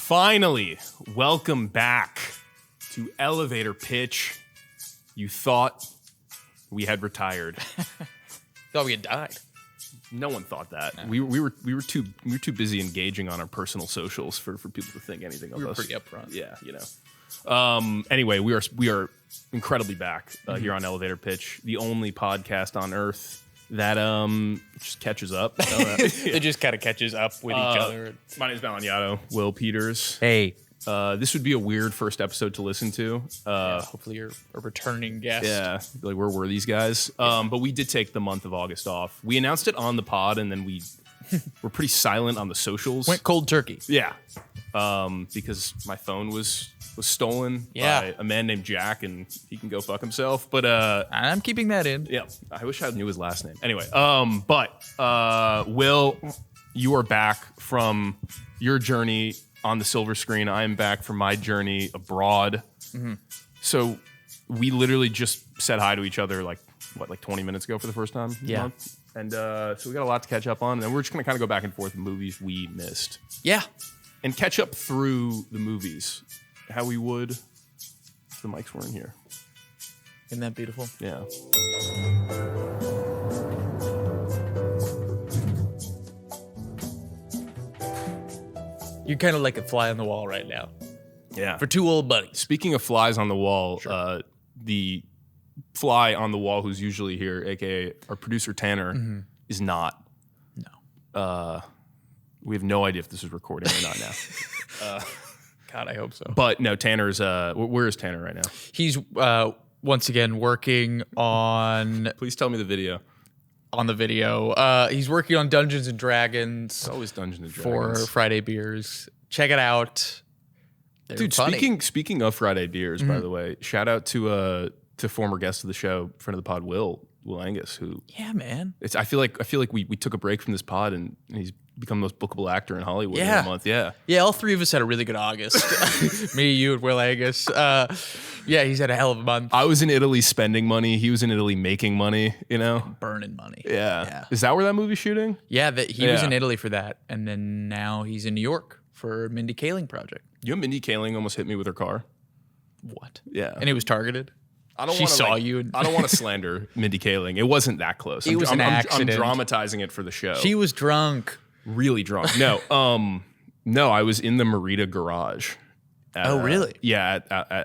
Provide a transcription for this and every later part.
Finally, welcome back to Elevator Pitch. You thought we had retired. Thought we had died. No one thought that. No. We were too busy engaging on our personal socials for people to think anything of us. We were pretty upfront. Yeah, you know. Anyway, we are incredibly back here on Elevator Pitch, the only podcast on Earth that just catches up. It just kind of catches up with each other. My name is Balignado, Will Peters. Hey. This would be a weird first episode to listen to. Hopefully you're a returning guest. Yeah, like where were these guys? But we did take the month of August off. We announced it on the pod, and then we were pretty silent on the socials. Went cold turkey. Yeah, because my phone was stolen by a man named Jack, and he can go fuck himself. But I'm keeping that in. yeah, I wish I knew his last name. Anyway, Will, you are back from your journey on the silver screen. I am back from my journey abroad. Mm-hmm. So we literally just said hi to each other like 20 minutes ago for the first time. Yeah. And so we got a lot to catch up on, and then we're just gonna kind of go back and forth with movies we missed. Yeah. And catch up through the movies how we would if the mics weren't here. Isn't that beautiful? Yeah. You're kind of like a fly on the wall right now. Yeah. For two old buddies. Speaking of flies on the wall, Sure. The fly on the wall who's usually here, aka our producer Tanner, is not. No. We have no idea if this is recording or not now. God, I hope so. But no, Tanner's. Where is Tanner right now? He's once again working on Please tell me the video. the video. He's working on Dungeons and Dragons It's always Dungeons and for Dragons. Friday beers. Check it out. They're Dude, funny. speaking of Friday beers, by the way, shout out to former guest of the show, friend of the pod, Will Angus, who Yeah, man. I feel like we took a break from this pod and he's become the most bookable actor in Hollywood in Yeah. a month. Yeah. Yeah, all three of us had a really good August. Me, you, and Will Angus. Yeah, he's had a hell of a month. I was in Italy spending money. He was in Italy making money, you know? Burning money. Yeah. Yeah. Is that where that movie's shooting? Yeah, he was Yeah. in Italy for that, and then now he's in New York for Mindy Kaling project. You know, Mindy Kaling almost hit me with her car. What? Yeah. And it was targeted? I don't She wanna, saw like, you and- I don't want to slander Mindy Kaling. It wasn't that close. It was an accident. I'm dramatizing it for the show. She was drunk. Really drunk. No, I was in the Merida garage. Oh, really? Yeah,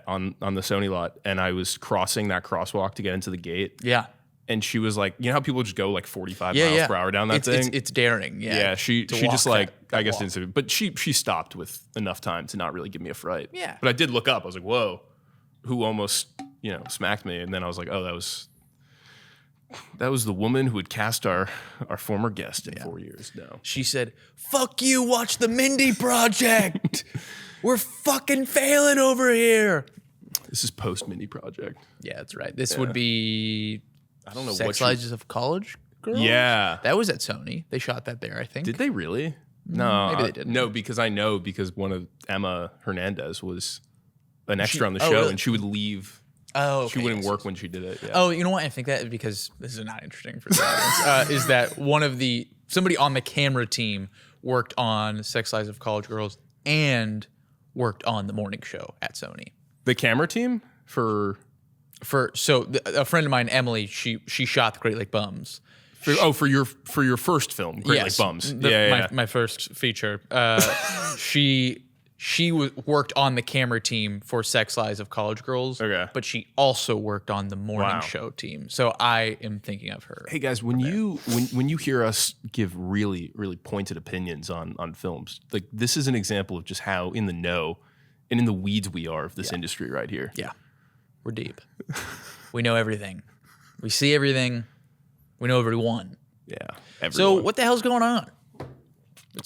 on the Sony lot, and I was crossing that crosswalk to get into the gate. Yeah. And she was like, you know how people just go like 45 Yeah, miles yeah. per hour down that thing? It's daring. Yeah. Yeah, she To just walk like that I guess walk. didn't, but she stopped with enough time to not really give me a fright. Yeah. But I did look up. I was like, whoa, who almost smacked me? And then I was like, oh, that was the woman who had cast our former guest in 4 years. No. She said, "Fuck you, watch the Mindy project. We're fucking failing over here." This is post Mindy Project. Yeah, that's right. This would be I don't know Sex what Lives of College Girls? Yeah. That was at Sony. They shot that there, I think. Did they really? No. maybe they didn't. No, because one of Emma Hernandez was an extra on the oh, show, really? and she would leave. Oh, okay. She wouldn't yes, work yes. when she did it. Yeah. Oh, you know what? I think that because this is not interesting for the audience, is that somebody on the camera team worked on Sex Lives of College Girls and worked on the morning show at Sony. The camera team for A friend of mine, Emily, she shot the Great Lake Bums. for your first film, Great Lake Bums. My first feature. She worked on the camera team for Sex Lives of College Girls. Okay. But she also worked on the morning Wow. show team. So I am thinking of her. Hey guys, when you hear us give really, really pointed opinions on films, like this is an example of just how in the know and in the weeds we are of this industry right here. Yeah. We're deep. We know everything. We see everything. We know everyone. Yeah. So everyone. what the hell's going on?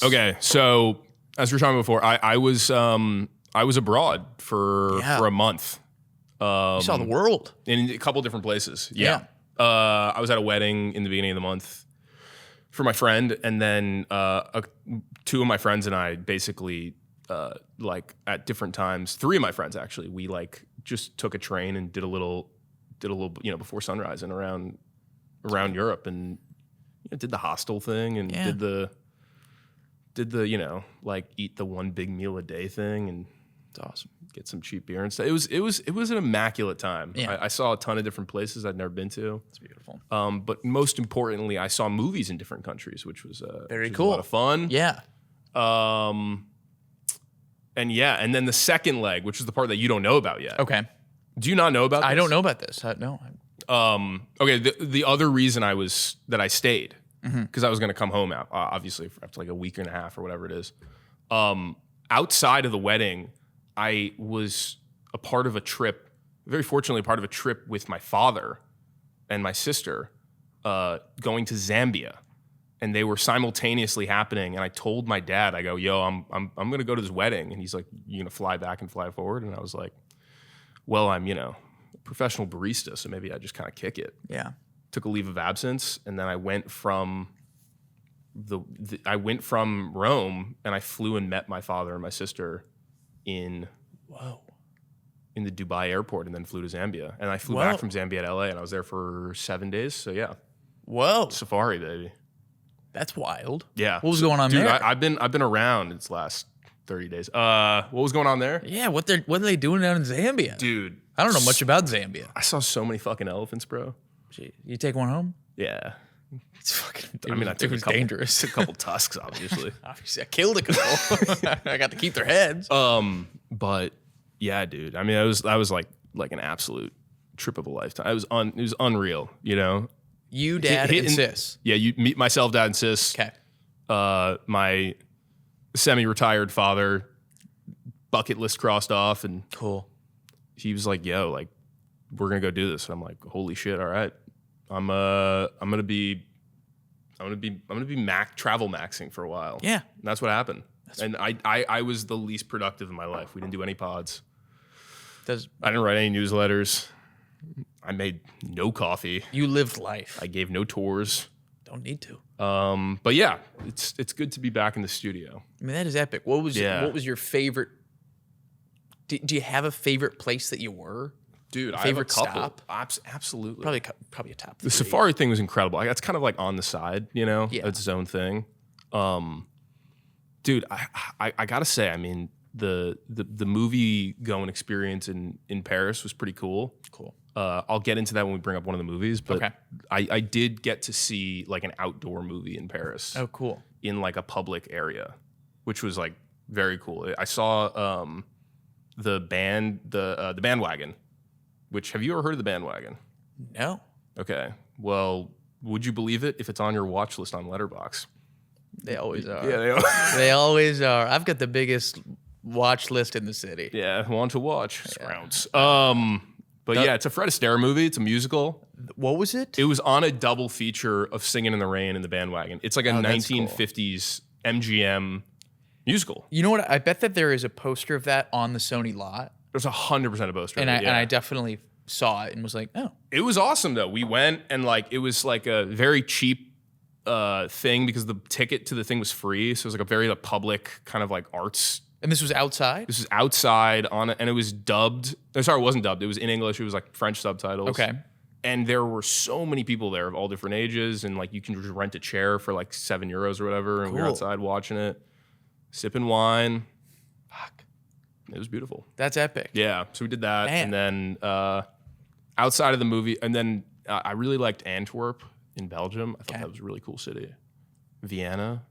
Okay, so as we were talking before, I was abroad for a month. You saw the world. In a couple different places. Yeah. I was at a wedding in the beginning of the month for my friend, and then two of my friends and I basically like at different times, three of my friends actually, we like just took a train and did a little before sunrise and around Europe, and did the hostel thing and did did the, like eat the one big meal a day thing and It's awesome. get some cheap beer and stuff. It was an immaculate time. Yeah. I saw a ton of different places I'd never been to. It's beautiful. But most importantly, I saw movies in different countries, which was Very which was cool. a lot of fun. Yeah. And then the second leg, which is the part that you don't know about yet. Okay. Do you not know about this? I don't know about this. No. Okay, the other reason that I stayed, because I was going to come home out, obviously after like a week and a half or whatever it is. Outside of the wedding, I was a part of a trip, very fortunately, part of a trip with my father and my sister going to Zambia. And they were simultaneously happening. And I told my dad, I go, yo, I'm going to go to this wedding. And he's like, you going to fly back and fly forward? And I was like, well, I'm, a professional barista, so maybe I just kind of kick it. Yeah. Took a leave of absence, and then I went from I went from Rome, and I flew and met my father and my sister in the Dubai airport, and then flew to Zambia. And I flew back from Zambia to LA, and I was there for 7 days. So yeah, safari baby. That's wild. Yeah, What was going on dude, there? I've been around its last 30 days. What was going on there? Yeah. What are they doing down in Zambia? Dude, I don't know much about Zambia. I saw so many fucking elephants, bro. Gee, you take one home? Yeah. It's fucking. I took a couple, dangerous. Took a couple tusks, obviously. Obviously, I killed a couple. I got to keep their heads. But yeah, dude. I mean, I was like an absolute trip of a lifetime. It was unreal, You, dad, and sis. Yeah, you meet myself, dad, and sis. Okay. My semi-retired father, bucket list crossed off, and Cool. he was like, "Yo, like, we're gonna go do this." And I'm like, "Holy shit! All right, I'm gonna be travel maxing for a while." Yeah. And that's what happened. And I was the least productive in my life. We didn't do any pods. I didn't write any newsletters. I made no coffee. You lived life. I gave no tours. Don't need to. But yeah, it's good to be back in the studio. I mean, that is epic. What was your favorite? Do you have a favorite place that you were? Dude, I favorite have a couple. stop? Absolutely. Probably a top. The 3. safari thing was incredible. That's kind of like on the side, Yeah. It's its own thing. Dude, I gotta say, I mean, the movie going experience in Paris was pretty cool. Cool. I'll get into that when we bring up one of the movies, but Okay. I did get to see like an outdoor movie in Paris. Oh, cool. In like a public area, which was like very cool. I saw the Bandwagon. Which, have you ever heard of the Bandwagon? No. Okay. Well, would you believe it if it's on your watch list on Letterboxd? They always are. Yeah, they are. They always are. I've got the biggest watch list in the city. Yeah, want to watch. Scrounce. But yeah, it's a Fred Astaire movie. It's a musical. What was it? It was on a double feature of Singin' in the Rain and the Bandwagon. It's like a that's cool. 1950s MGM musical. You know what? I bet that there is a poster of that on the Sony lot. There's 100% a poster. And of it, I definitely saw it and was like, oh. It was awesome though. We went and like it was like a very cheap thing because the ticket to the thing was free. So it was like a very public kind of like arts. And this was outside? This was outside on it, and it was dubbed. Sorry, it wasn't dubbed. It was in English. It was like French subtitles. Okay. And there were so many people there of all different ages, and like you can just rent a chair for like €7 or whatever, and we were Cool. outside watching it, sipping wine. Fuck. It was beautiful. That's epic. Yeah, so we did that, Man. and then outside of the movie, and then I really liked Antwerp in Belgium. I thought that was a really cool city. Vienna,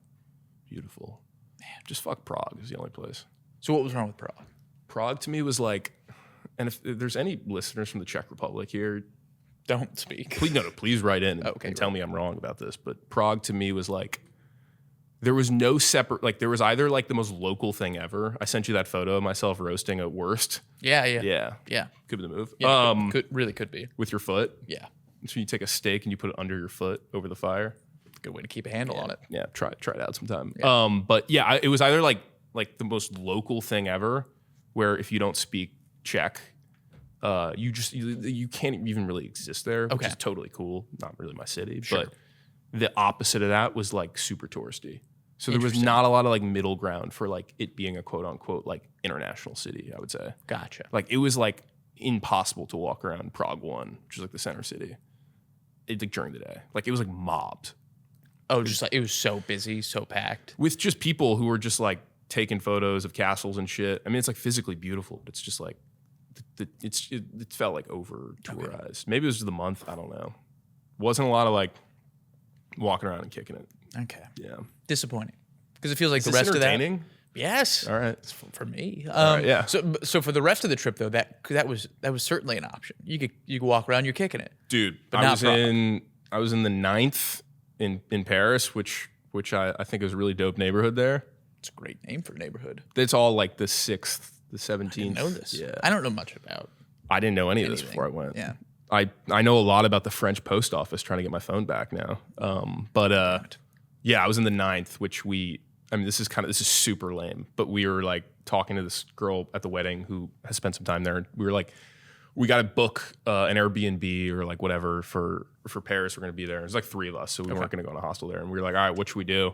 beautiful. Man, just fuck Prague is the only place. So what was wrong with Prague? Prague to me was like, and if there's any listeners from the Czech Republic here, Don't speak. please write in and tell me I'm wrong about this. But Prague to me was like, there was no separate, like there was either like the most local thing ever. I sent you that photo of myself roasting at worst. Yeah. Yeah. Could be the move. Yeah, could be. With your foot. Yeah. So you take a steak and you put it under your foot over the fire. Good way to keep a handle on it. Yeah, try it out sometime. Yeah. But yeah, it was either like the most local thing ever, where if you don't speak Czech, you can't even really exist there, which is totally cool. Not really my city, but the opposite of that was like super touristy. So there was not a lot of like middle ground for like it being a quote unquote like international city, I would say. Gotcha. Like it was like impossible to walk around Prague 1, which is like the center city, like during the day. Like it was like mobbed. Oh, just like it was so busy, so packed. with just people who were just like taking photos of castles and shit. I mean, it's like physically beautiful, but it's just like it felt like over tourized. Maybe it was the month. I don't know. Wasn't a lot of like walking around and kicking it. Okay. Yeah. Disappointing. Because it feels like Is the this rest of that. entertaining? Yes. All right. For me. right, yeah. So for the rest of the trip though, that was certainly an option. You could walk around, you're kicking it. Dude, But I not was in the 9th in Paris, which I think is a really dope neighborhood there. It's a great name for a neighborhood. It's all like the 6th, the 17th. I didn't know this. Yeah. I don't know much about. I didn't know any of this Anything. before I went. Yeah. I know a lot about the French post office trying to get my phone back now. Yeah, I was in the 9th, which this is super lame, but we were like talking to this girl at the wedding who has spent some time there, and we were like, we got to book an Airbnb or like whatever for Paris. We're going to be there. There's like 3 of us, so we weren't going to go in a hostel there. And we were like, all right, what should we do?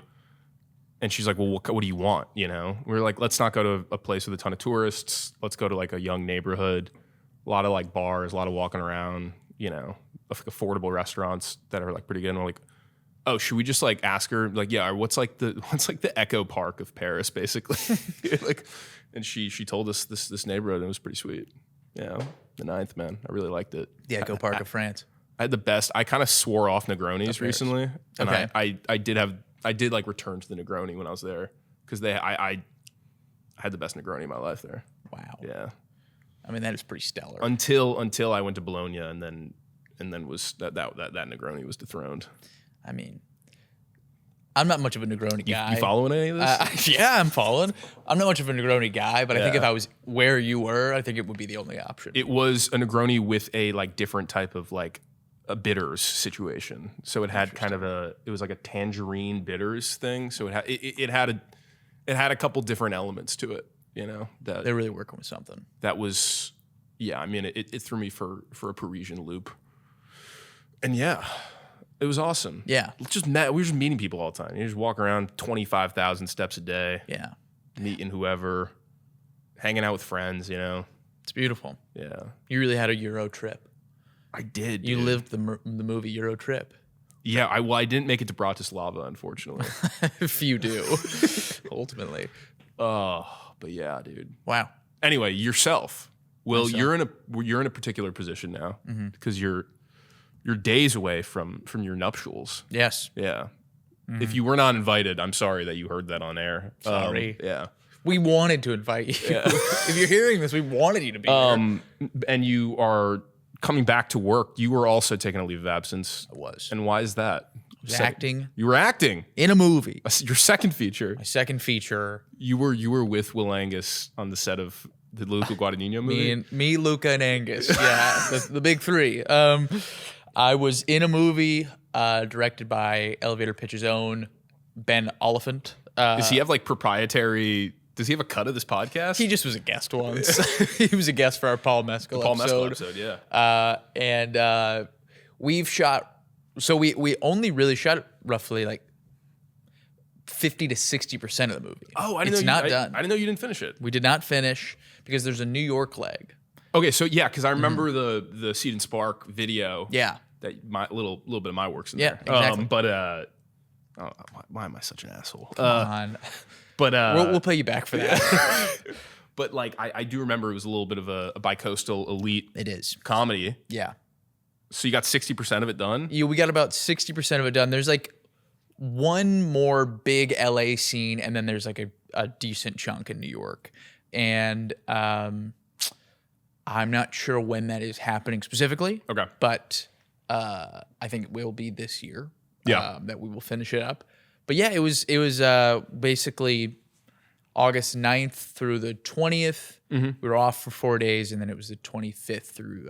And she's like, well, what do you want? You know, we were like, let's not go to a place with a ton of tourists. Let's go to like a young neighborhood, a lot of like bars, a lot of walking around, you know, affordable restaurants that are like pretty good. And we're like, oh, should we just like ask her, like, yeah, what's like the Echo Park of Paris, basically? Like, and she told us this neighborhood, and it was pretty sweet. Yeah, the 9th, man, I really liked it. The Echo Park of France. I had the best. I kind of swore off Negronis recently, and Okay. I did like return to the Negroni when I was there because I had the best Negroni in my life there. Wow. Yeah, I mean, that is pretty stellar. until I went to Bologna, and then was that Negroni was dethroned. I mean, I'm not much of a Negroni guy. You following any of this? Yeah, I'm following. I'm not much of a Negroni guy, but I think Yeah. if I was where you were, I think it would be the only option. It was a Negroni with a like different type of like a bitters situation. So it had kind of it was like a tangerine bitters thing. So it had a couple different elements to it, you know, They're really working with something. that was, yeah, I mean, it threw me for a Parisian loop. And yeah, it was awesome. Yeah. We were just meeting people all the time. You just walk around 25,000 steps a day, Yeah. meeting whoever, hanging out with friends, you know. It's beautiful. Yeah. You really had a Euro trip. I did. You dude. lived the movie Euro Trip. Yeah, I didn't make it to Bratislava, unfortunately. If you do, ultimately. But yeah, dude. Wow. Anyway, yourself. Well, Myself. you're in a particular position now because you're days away from your nuptials. Yes. Yeah. If you were not invited, I'm sorry that you heard that on air. Sorry. Yeah. We wanted to invite you. If you're hearing this, we wanted you to be here. And you are coming back to work. You were also taking a leave of absence. I was. And why is that? Acting You were acting. in a movie. Your second feature. My second feature. You were with Will Angus on the set of the Luca Guadagnino movie. Me, Luca, and Angus. Yeah, the big 3. I was in a movie directed by Elevator Pitch's own Ben Oliphant. Does he have like proprietary? Does he have a cut of this podcast? He just was a guest once. He was a guest for our Paul Mescal Paul episode. Mescal episode, yeah. And we've shot. So we only really shot roughly like 50 to 60% of the movie. Oh, I didn't it's know not you, done. I didn't know you didn't finish it. We did not finish because there's a New York leg. Okay, so yeah, because I remember the Seed and Spark video. Yeah. That my little bit of my work's in Yeah, there. exactly. Why am I such an asshole? Come on. But We'll pay you back for that. but like I do remember it was a little bit of a bicoastal elite It is. comedy. Yeah. So you got 60% of it done. We got about 60% of it done. There's like one more big LA scene, and then there's like a decent chunk in New York. And I'm not sure when that is happening specifically. Okay. But I think it will be this year. Yeah. That we will finish it up. But yeah, it was basically August 9th through the 20th. We were off for 4 days, and then it was the 25th through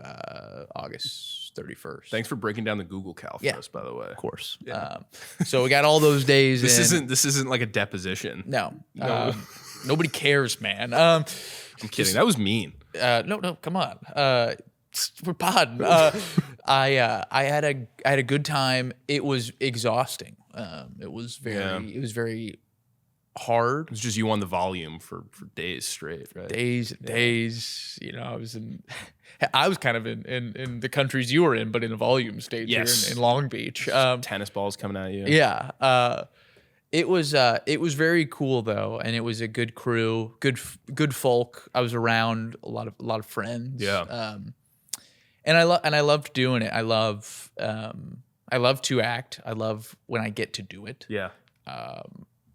August 31st. Thanks for breaking down the Google Cal for us, by the way. Of course. Yeah. So we got all those days. This isn't like a deposition. No. Nobody cares, man. I'm kidding. That was mean. No, come on. We're podding. I had a good time. It was exhausting. It was very hard. It's just you on the volume for days straight, right? Days. You know, I was kind of in the countries you were in, but in a volume stage here in Long Beach. Tennis balls coming at you. Yeah. It was very cool though, and it was a good crew, good folk. I was around a lot of friends. Yeah. And I loved doing it. I love to act. I love when I get to do it. Yeah.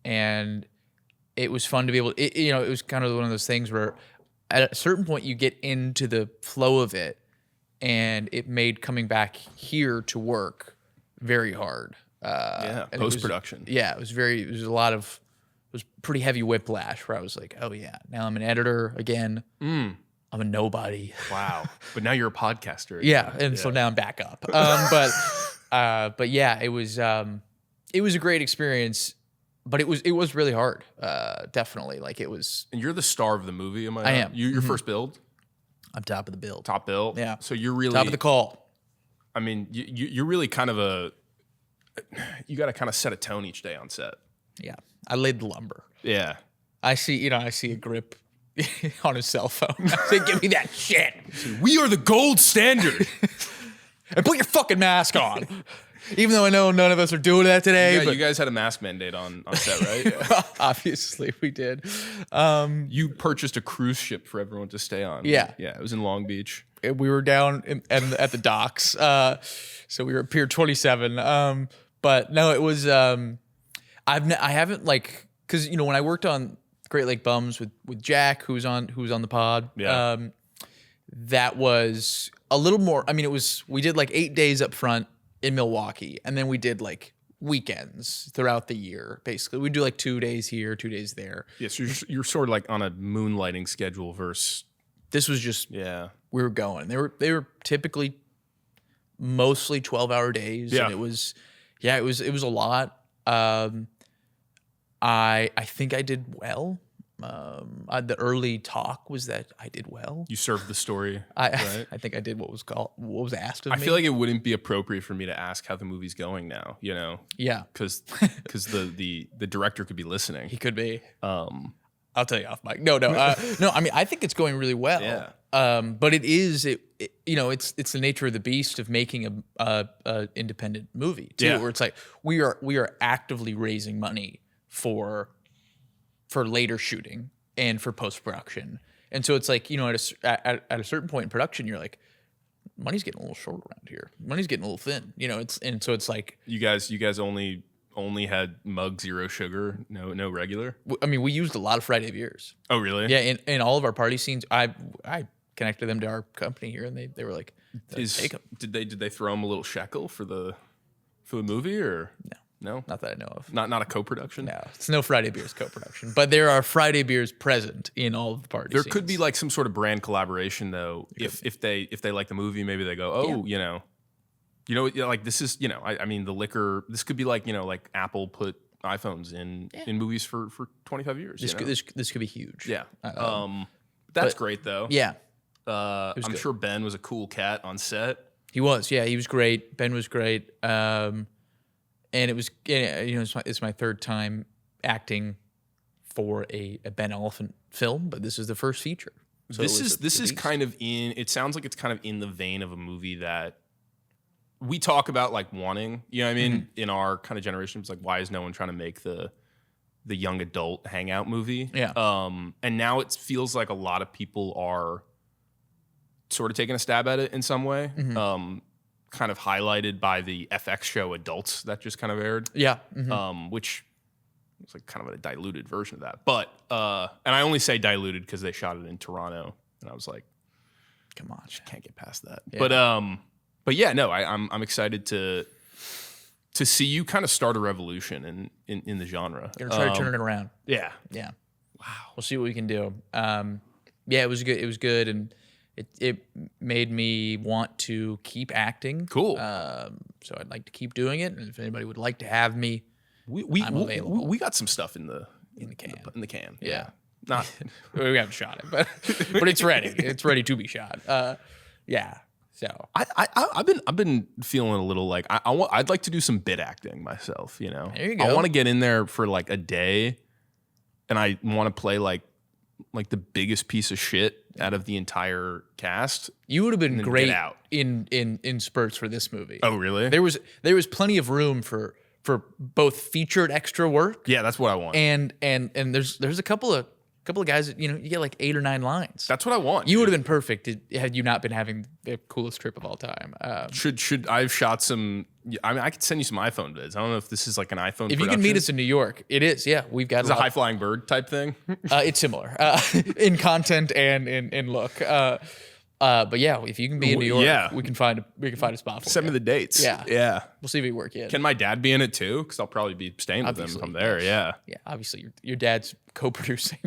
And it was fun to be able to, it was kind of one of those things where at a certain point you get into the flow of it, and it made coming back here to work very hard. Post-production. It was pretty heavy whiplash where I was like, oh yeah, now I'm an editor again. I'm a nobody. Wow. But now you're a podcaster. Yeah. And so now I'm back up. But yeah, it was a great experience, but it was really hard. Definitely. Like it was. And you're the star of the movie. I am. Your first build? I'm top of the build. Top bill? Yeah. So you're really. Top of the call. I mean, you're really kind of you got to kind of set a tone each day on set. Yeah. I laid the lumber. Yeah. I see a grip on his cell phone. I say, give me that shit. We are the gold standard. And put your fucking mask on. Even though I know none of us are doing that today. You guys had a mask mandate on set, right? Obviously, we did. You purchased a cruise ship for everyone to stay on. Yeah. Yeah, it was in Long Beach. We were down at the docks. So we were at Pier 27. But no, it was... I haven't because when I worked on Great Lake Bums with Jack, who was on the pod. Yeah. That was a little more. I mean, we did like 8 days up front in Milwaukee, and then we did like weekends throughout the year. Basically, we do like 2 days here, 2 days there. Yeah, so you're sort of like on a moonlighting schedule versus. This was just we were going. They were typically mostly 12-hour days. Yeah. And it was a lot. I think I did well. The early talk was that I did well. You served the story. I think I did what was asked of me. I feel like it wouldn't be appropriate for me to ask how the movie's going now. Yeah, because the director could be listening. He could be. I'll tell you off mic. No. I mean, I think it's going really well. Yeah. But it's the nature of the beast of making a independent movie too, where it's like we are actively raising money for later shooting and for post-production. And so it's like, at a certain point in production, you're like, money's getting a little short around here. Money's getting a little thin, so it's like you guys only had mug zero sugar, no regular. I mean, we used a lot of Friday beers. Oh, really? Yeah. In all of our party scenes, I connected them to our company here, and they were like, take them. Did they throw them a little shekel for the movie or no? Not that I know of. Not a co-production? No, it's no Friday Beers co-production. But there are Friday Beers present in all of the party There scenes. could be like some sort of brand collaboration though. If they like the movie, maybe they go, like this is, I mean the liquor, this could be like, like Apple put iPhones in movies for 25 years. This could be huge. Yeah. That's great though. Yeah. I'm sure Ben was a cool cat on set. He was. Yeah, he was great. Ben was great. And it was, it's my third time acting for a Ben Elephant film, but this is the first feature. So this is kind of it sounds like it's kind of in the vein of a movie that we talk about like wanting, what I mean, in our kind of generation. It's like, why is no one trying to make the young adult hangout movie? Yeah. And now it feels like a lot of people are sort of taking a stab at it in some way. Kind of highlighted by the FX show Adults that just kind of aired. Yeah. Which was like kind of a diluted version of that. But and I only say diluted because they shot it in Toronto, and I was like, come on, just can't get past that. Yeah. But yeah, no, I'm excited to see you kind of start a revolution in the genre. Gonna try to turn it around. Yeah. Yeah. Wow. We'll see what we can do. Yeah, it was good. It was good, and it made me want to keep acting. Cool. So I'd like to keep doing it, and if anybody would like to have me, I'm available. We got some stuff in the can. In the can. Yeah. Not we haven't shot it, but it's ready. It's ready to be shot. Yeah. So I've been feeling a little like I'd like to do some bit acting myself. There you go. I want to get in there for like a day and I want to play like the biggest piece of shit out of the entire cast. You would have been great out. in spurts for this movie. Oh, really? There was plenty of room for both featured extra work. Yeah, that's what I want. And there's a couple of guys that, you get like 8 or 9 lines. That's what I want. You would have been perfect had you not been having the coolest trip of all time. Should I've shot some? I mean, I could send you some iPhone vids. I don't know if this is like an iPhone. If you can meet us in New York, it is. Yeah, we've got a high flying bird type thing. It's similar in content and in look. But yeah, if you can be in New York, we can find a spot for Send you. me the dates. Yeah. We'll see if we work in. Can my dad be in it too? Because I'll probably be staying with him if I'm there. Yeah. Yeah, obviously your dad's co-producing.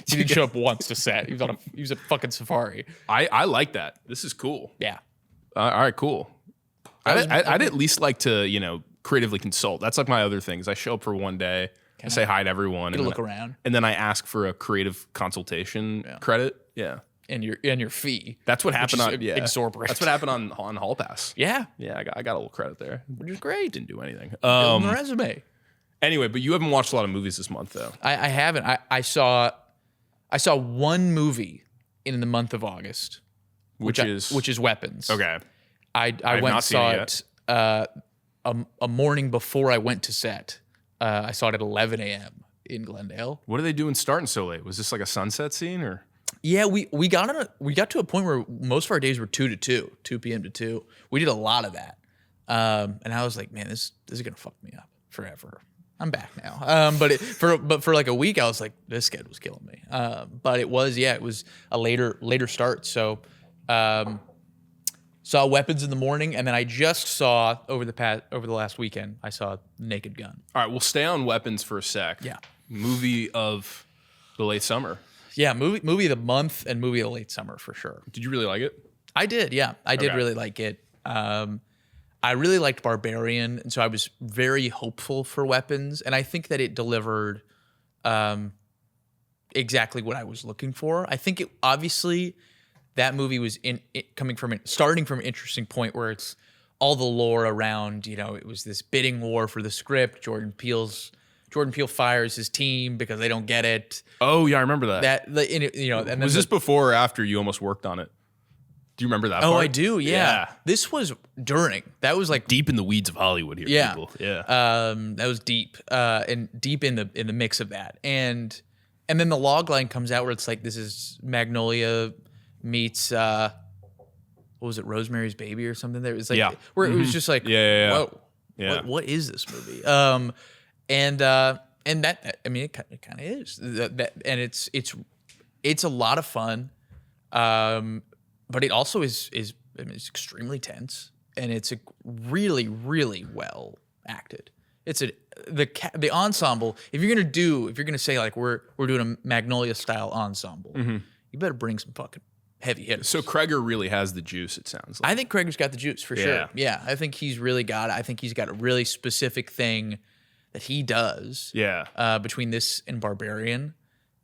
He didn't show up once to set. He was at fucking Safari. I like that. This is cool. Yeah. All right, cool. I'd at least like to, creatively consult. That's like my other things. I show up for one day, I say hi to everyone. Get a look around. And then I ask for a creative consultation credit. Yeah. And your fee. That's what happened on exorbitant. That's what happened on Hall Pass. Yeah. Yeah, I got a little credit there. Which is great. Didn't do anything. On the resume. Anyway, but you haven't watched a lot of movies this month though. I haven't. I saw one movie in the month of August. Which is Weapons. Okay. I went and saw it a morning before I went to set. I saw it at 11 a.m. in Glendale. What are they doing starting so late? Was this like a sunset scene or? Yeah, we got to a point where most of our days were 2 p.m. to 2. We did a lot of that, and I was like, man, this is gonna fuck me up forever. I'm back now, but for like a week, I was like, this schedule's killing me. But it was a later start. So saw Weapons in the morning, and then I just saw over the last weekend, I saw Naked Gun. All right, we'll stay on Weapons for a sec. Yeah, movie of the late summer. Yeah, movie of the month and movie of the late summer for sure. Did you really like it? I did, yeah. I did really like it. I really liked Barbarian, and so I was very hopeful for Weapons, and I think that it delivered exactly what I was looking for. I think obviously that movie was starting from an interesting point where it's all the lore around, it was this bidding war for the script. Jordan Peele fires his team because they don't get it. Oh yeah, I remember that. And was this before or after you almost worked on it? Do you remember that? Oh, part? I do. Yeah. This was during. That was like deep in the weeds of Hollywood here. Yeah, people. Yeah. That was deep, and deep in the mix of that, and then the log line comes out where it's like, this is Magnolia meets what was it, Rosemary's Baby or something. There was like where it was just like, whoa, what is this movie? And that, I mean, it kind of is that, and it's a lot of fun, but it also is I mean, it's extremely tense, and it's a really, really well acted. It's the ensemble. If you're gonna say like we're doing a Magnolia style ensemble, you better bring some fucking heavy hitters. So Kreger really has the juice. It sounds like. I think Kreger's got the juice for sure. Yeah, I think he's really got it. I think he's got a really specific thing that he does. Yeah. Between this and Barbarian,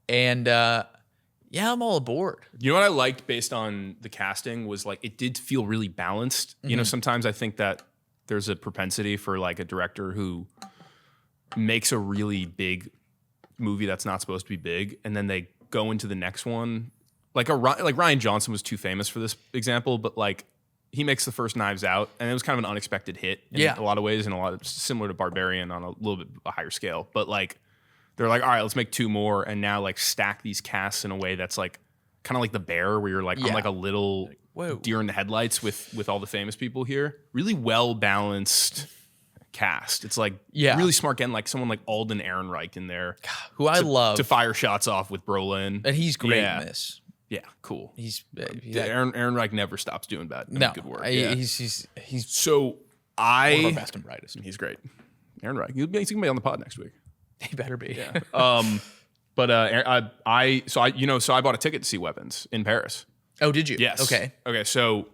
and I'm all aboard. You know what I liked based on the casting was like it did feel really balanced. Sometimes I think that there's a propensity for like a director who makes a really big movie that's not supposed to be big, and then they go into the next one. Like Ryan Johnson was too famous for this example, but like he makes the first Knives Out, and it was kind of an unexpected hit in a lot of ways, and a lot of similar to Barbarian on a little bit a higher scale. But like they're like, all right, let's make 2 more, and now like stack these casts in a way that's like kind of like The Bear, where you're like on like a little deer in the headlights with all the famous people here. Really well balanced cast. It's like really smart getting like someone like Alden Ehrenreich in there, who I love to fire shots off with Brolin, and he's great in this. Yeah, cool. He's Ehrenreich never stops doing bad. Good work. He's so one of our best and brightest. He's great. Ehrenreich, he's gonna be on the pod next week. He better be. Yeah. But I bought a ticket to see Weapons in Paris. Oh, did you? Yes. Okay. So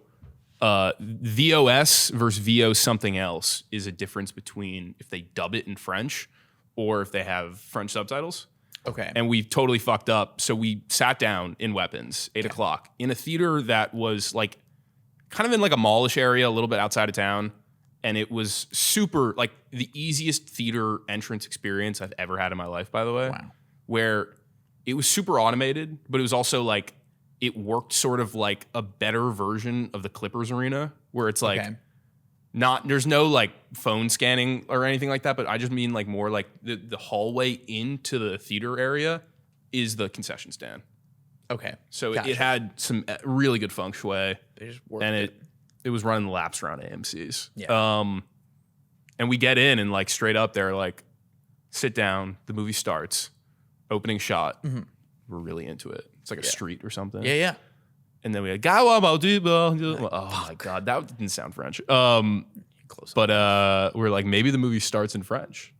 VOS versus VO something else is a difference between if they dub it in French or if they have French subtitles. Okay. And we totally fucked up. So we sat down in Weapons, 8 o'clock, in a theater that was like kind of in like a mallish area, a little bit outside of town. And it was super, like the easiest theater entrance experience I've ever had in my life, by the way. Wow. where it was super automated, but it was also like it worked sort of like a better version of the Clippers arena, where it's like there's no like phone scanning or anything like that, but I just mean like more like the hallway into the theater area is the concession stand. Okay. So it had some really good feng shui. They just worked and it was running laps around AMC's. Yeah. And we get in and like straight up they're like, sit down, the movie starts, opening shot. Mm-hmm. We're really into it. It's like a street or something. Yeah, yeah. And then we like, oh my God, that didn't sound French. Close but we're like, maybe the movie starts in French.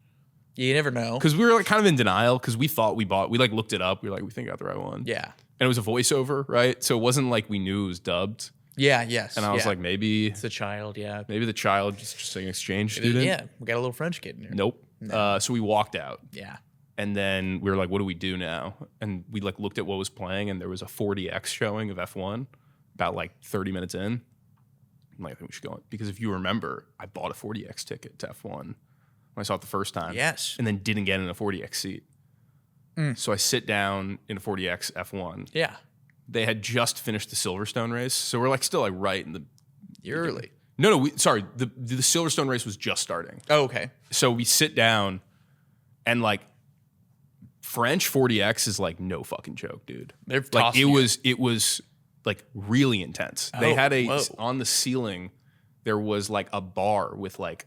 You never know. Because we were like kind of in denial because we thought we like looked it up. We were like, we think I got the right one. Yeah. And it was a voiceover, right? So it wasn't like we knew it was dubbed. Yeah, yes. And I was like, maybe it's the child, yeah. Maybe the child just an exchange student. Yeah, we got a little French kid in here. Nope. No. So we walked out. Yeah. And then we were like, what do we do now? And we like looked at what was playing, and there was a 40X showing of F1 about like 30 minutes in. I'm like, I think we should go on. Because if you remember, I bought a 40X ticket to F1 when I saw it the first time. Yes. And then didn't get in a 40X seat. So I sit down in a 40X F1. Yeah. They had just finished the Silverstone race. So we're like still like right in the... You're early. No, sorry. The Silverstone race was just starting. Oh, okay. So we sit down and like French 40X is like no fucking joke, dude. They're like it was like really intense. They had on the ceiling there was like a bar with like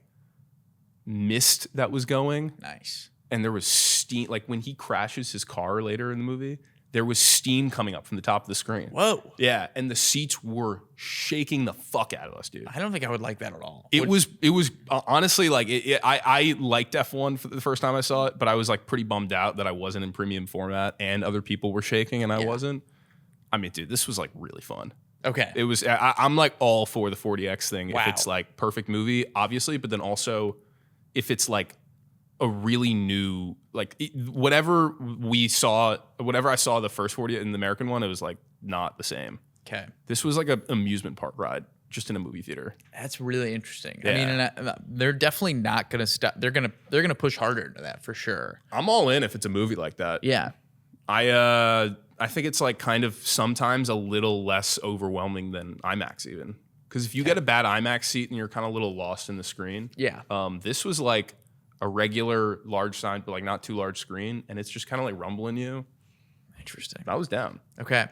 mist that was going. Nice. And there was steam. Like when he crashes his car later in the movie, there was steam coming up from the top of the screen. Whoa. Yeah, and the seats were shaking the fuck out of us, dude. I don't think I would like that at all. It was honestly like I liked F1 for the first time I saw it, but I was like pretty bummed out that I wasn't in premium format and other people were shaking and I wasn't. I mean, dude, this was like really fun. Okay. It was. I'm like all for the 40X thing. Wow. If it's like perfect movie, obviously, but then also if it's like a really new, like whatever I saw the first 40 in the American one, it was like not the same. Okay. This was like an amusement park ride just in a movie theater. That's really interesting. Yeah. I mean, and they're definitely not going to stop. They're going to push harder into that for sure. I'm all in if it's a movie like that. Yeah. I think it's like kind of sometimes a little less overwhelming than IMAX even. Because if you get a bad IMAX seat and you're kind of a little lost in the screen. Yeah. This was like a regular large sign, but like not too large screen. And it's just kind of like rumbling you. Interesting. I was down. Okay.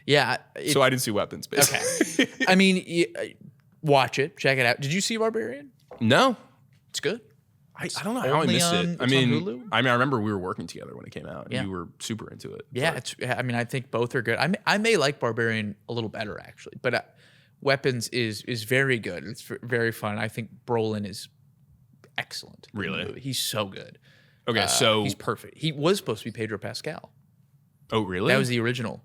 Yeah. So I didn't see Weapons, basically. Okay. I mean, watch it. Check it out. Did you see Barbarian? No. It's good. I don't know how I missed it. I mean, I remember we were working together when it came out, and you were super into it. Yeah, I mean, I think both are good. I may like Barbarian a little better actually, but Weapons is very good. It's very fun. I think Brolin is excellent. Really, he's so good. Okay, so he's perfect. He was supposed to be Pedro Pascal. Oh, really? That was the original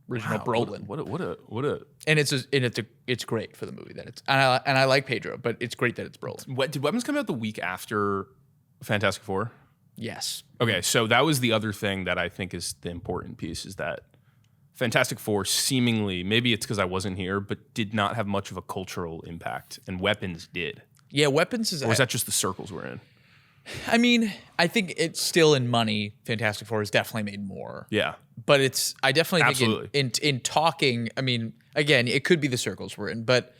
Brolin. What a and it's great for the movie that it's and I like Pedro, but it's great that it's Brolin. Did Weapons come out the week after Fantastic Four? Yes. Okay, so that was the other thing that I think is the important piece is that Fantastic Four seemingly, maybe it's because I wasn't here, but did not have much of a cultural impact, and Weapons did. Yeah, Weapons is. Or is that just the circles we're in? I mean, I think it's still in money. Fantastic Four has definitely made more. Yeah. But I definitely think in talking, I mean, again, it could be the circles we're in, but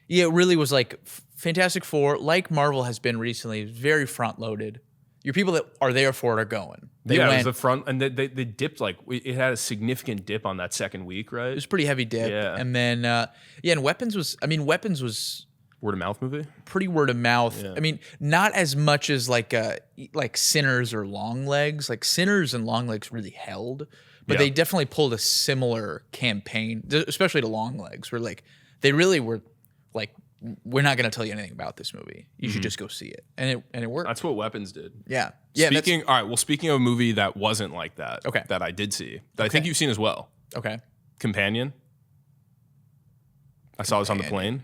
yeah, it really was like Fantastic Four, like Marvel has been recently, very front loaded. Your people that are there for it are going. It was the front, and they dipped like it had a significant dip on that second week, right? It was a pretty heavy dip. Yeah. And then, and Weapons was word of mouth movie? Pretty word of mouth. Yeah. I mean, not as much as like Sinners or Long Legs. Like Sinners and Long Legs really held, but they definitely pulled a similar campaign, especially to Long Legs, where like they really were like, we're not going to tell you anything about this movie. You should just go see it, and it worked. That's what Weapons did. Yeah. Speaking of a movie that wasn't like that, that I did see, that I think you've seen as well. Okay. Companion. I saw this on the plane.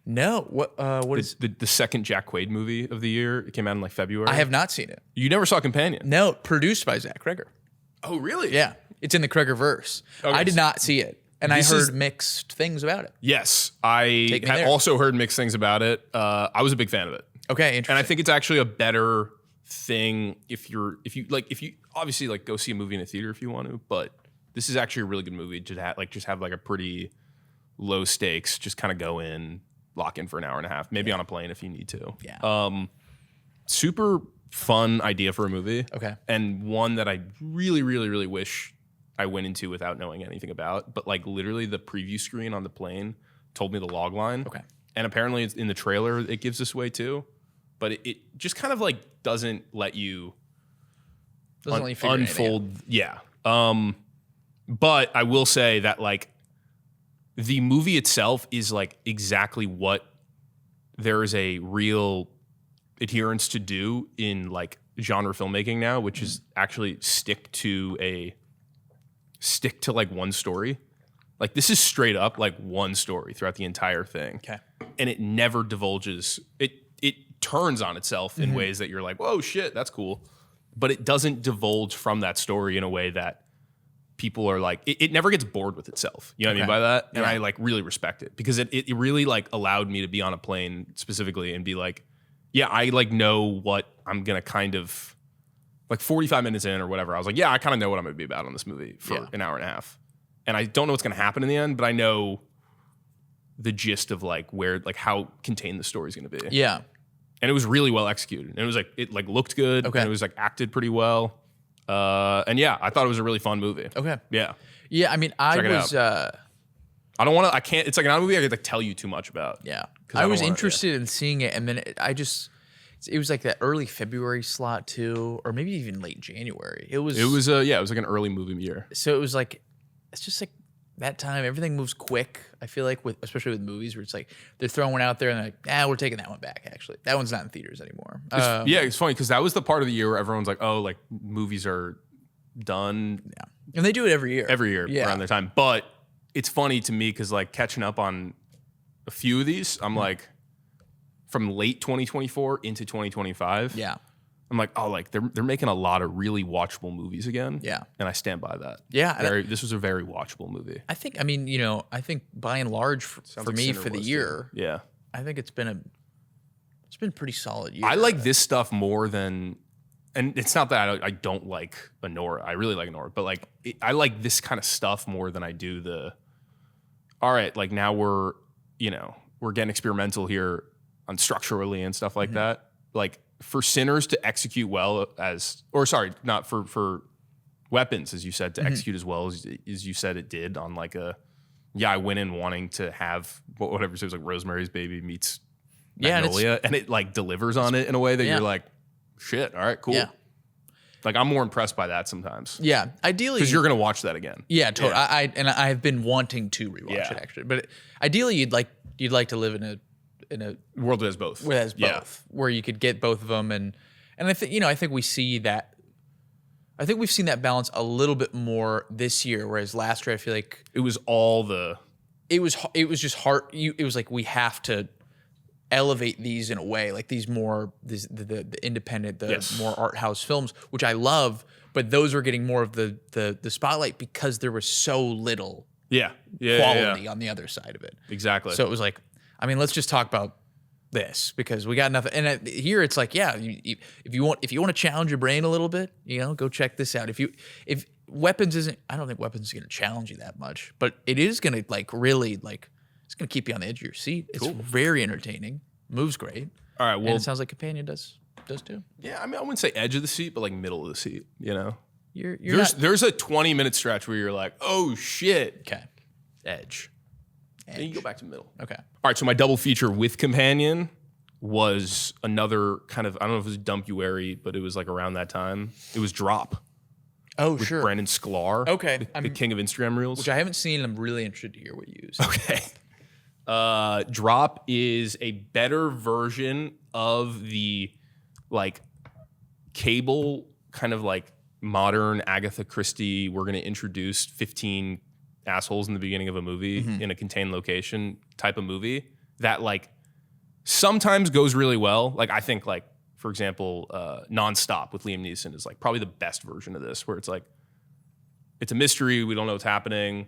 No, what is the second Jack Quaid movie of the year? It came out in like February. I have not seen it. You never saw Companion? No, produced by Zach Kreger. Oh, really? Yeah, it's in the Kreger-verse. Okay. I did not see it, and I heard mixed things about it. Yes, I had also heard mixed things about it. I was a big fan of it. Okay, interesting. And I think it's actually a better thing if you obviously like go see a movie in a theater if you want to, but this is actually a really good movie to have like a pretty low stakes, just kind of go in, lock in for an hour and a half, maybe on a plane if you need to. Yeah. Super fun idea for a movie. Okay. And one that I really, really, really wish I went into without knowing anything about. But like literally the preview screen on the plane told me the log line. Okay. And apparently it's in the trailer, it gives this away too. But it just kind of like doesn't let you unfold. Yeah. But I will say that like the movie itself is like exactly what there is a real adherence to do in like genre filmmaking now, which is actually stick to like one story. Like this is straight up like one story throughout the entire thing. Okay. And it never divulges. It turns on itself in ways that you're like, whoa, shit, that's cool. But it doesn't divulge from that story in a way that people are like, it never gets bored with itself. You know what I mean by that? And I like really respect it because it really like allowed me to be on a plane specifically and be like, yeah, I like know what I'm going to kind of like 45 minutes in or whatever. I was like, yeah, I kind of know what I'm going to be about on this movie for an hour and a half. And I don't know what's going to happen in the end, but I know the gist of like where, like how contained the story is going to be. Yeah. And it was really well executed. And it was like, it like looked good. Okay. And it was like acted pretty well. And yeah, I thought it was a really fun movie. Okay. Yeah. Yeah. I mean, I can't, it's like not a movie I could like tell you too much about. Yeah. I was interested in seeing it, and then it was like that early February slot too, or maybe even late January. It was like an early movie year. So it was like, it's just like that time, everything moves quick. I feel like especially with movies where it's like they're throwing one out there and they're like, we're taking that one back. Actually, that one's not in theaters anymore. It's funny because that was the part of the year where everyone's like, oh, like movies are done. Yeah, and they do it every year around their time. But it's funny to me because like catching up on a few of these, I'm like from late 2024 into 2025. Yeah. I'm like, oh, like they're making a lot of really watchable movies again. Yeah. And I stand by that. Yeah. This was a very watchable movie. I think by and large for me for the year, I think it's been a pretty solid year. I like this stuff more than, and it's not that I don't like Anora. I really like Anora, but like I like this kind of stuff more than I do all right, like now we're getting experimental here on structurally and stuff like that. Like for Sinners to execute well not for Weapons, as you said, to execute as well as you said it did on like I went in wanting to have whatever it was like Rosemary's Baby meets Magnolia, and it like delivers on it in a way that you're like, shit, all right, cool. Yeah. Like I'm more impressed by that sometimes. Yeah, ideally, because you're gonna watch that again. Yeah, totally. Yeah. I've been wanting to rewatch it actually, but ideally you'd like to live in a world that has both. Where you could get both of them, and I think I think we see that. I think we've seen that balance a little bit more this year, whereas last year I feel like it was all it was just hard. It was like we have to elevate these in a way, like the independent, more art house films, which I love, but those were getting more of the spotlight because there was so little quality on the other side of it. Exactly. So it was like, I mean, let's just talk about this because we got nothing. And here it's like, if you want to challenge your brain a little bit, go check this out. If Weapons isn't, I don't think Weapons is going to challenge you that much, but it is going to like really like. It's going to keep you on the edge of your seat. It's very entertaining. Moves great. All right. Well, and it sounds like Companion does too. Yeah. I mean, I wouldn't say edge of the seat, but like middle of the seat, There's a 20-minute stretch where you're like, oh shit. Okay. Edge. Then you go back to middle. Okay. All right. So my double feature with Companion was another kind of, I don't know if it was Dumpuary, but it was like around that time. It was Drop. Oh, with sure. Brandon Sklar. Okay. The king of Instagram Reels. Which I haven't seen, and I'm really interested to hear what you use. Okay. Drop is a better version of the like cable kind of like modern Agatha Christie. We're going to introduce 15 assholes in the beginning of a movie in a contained location type of movie that like sometimes goes really well. Like I think like, for example, Nonstop with Liam Neeson is like probably the best version of this, where it's like, it's a mystery. We don't know what's happening.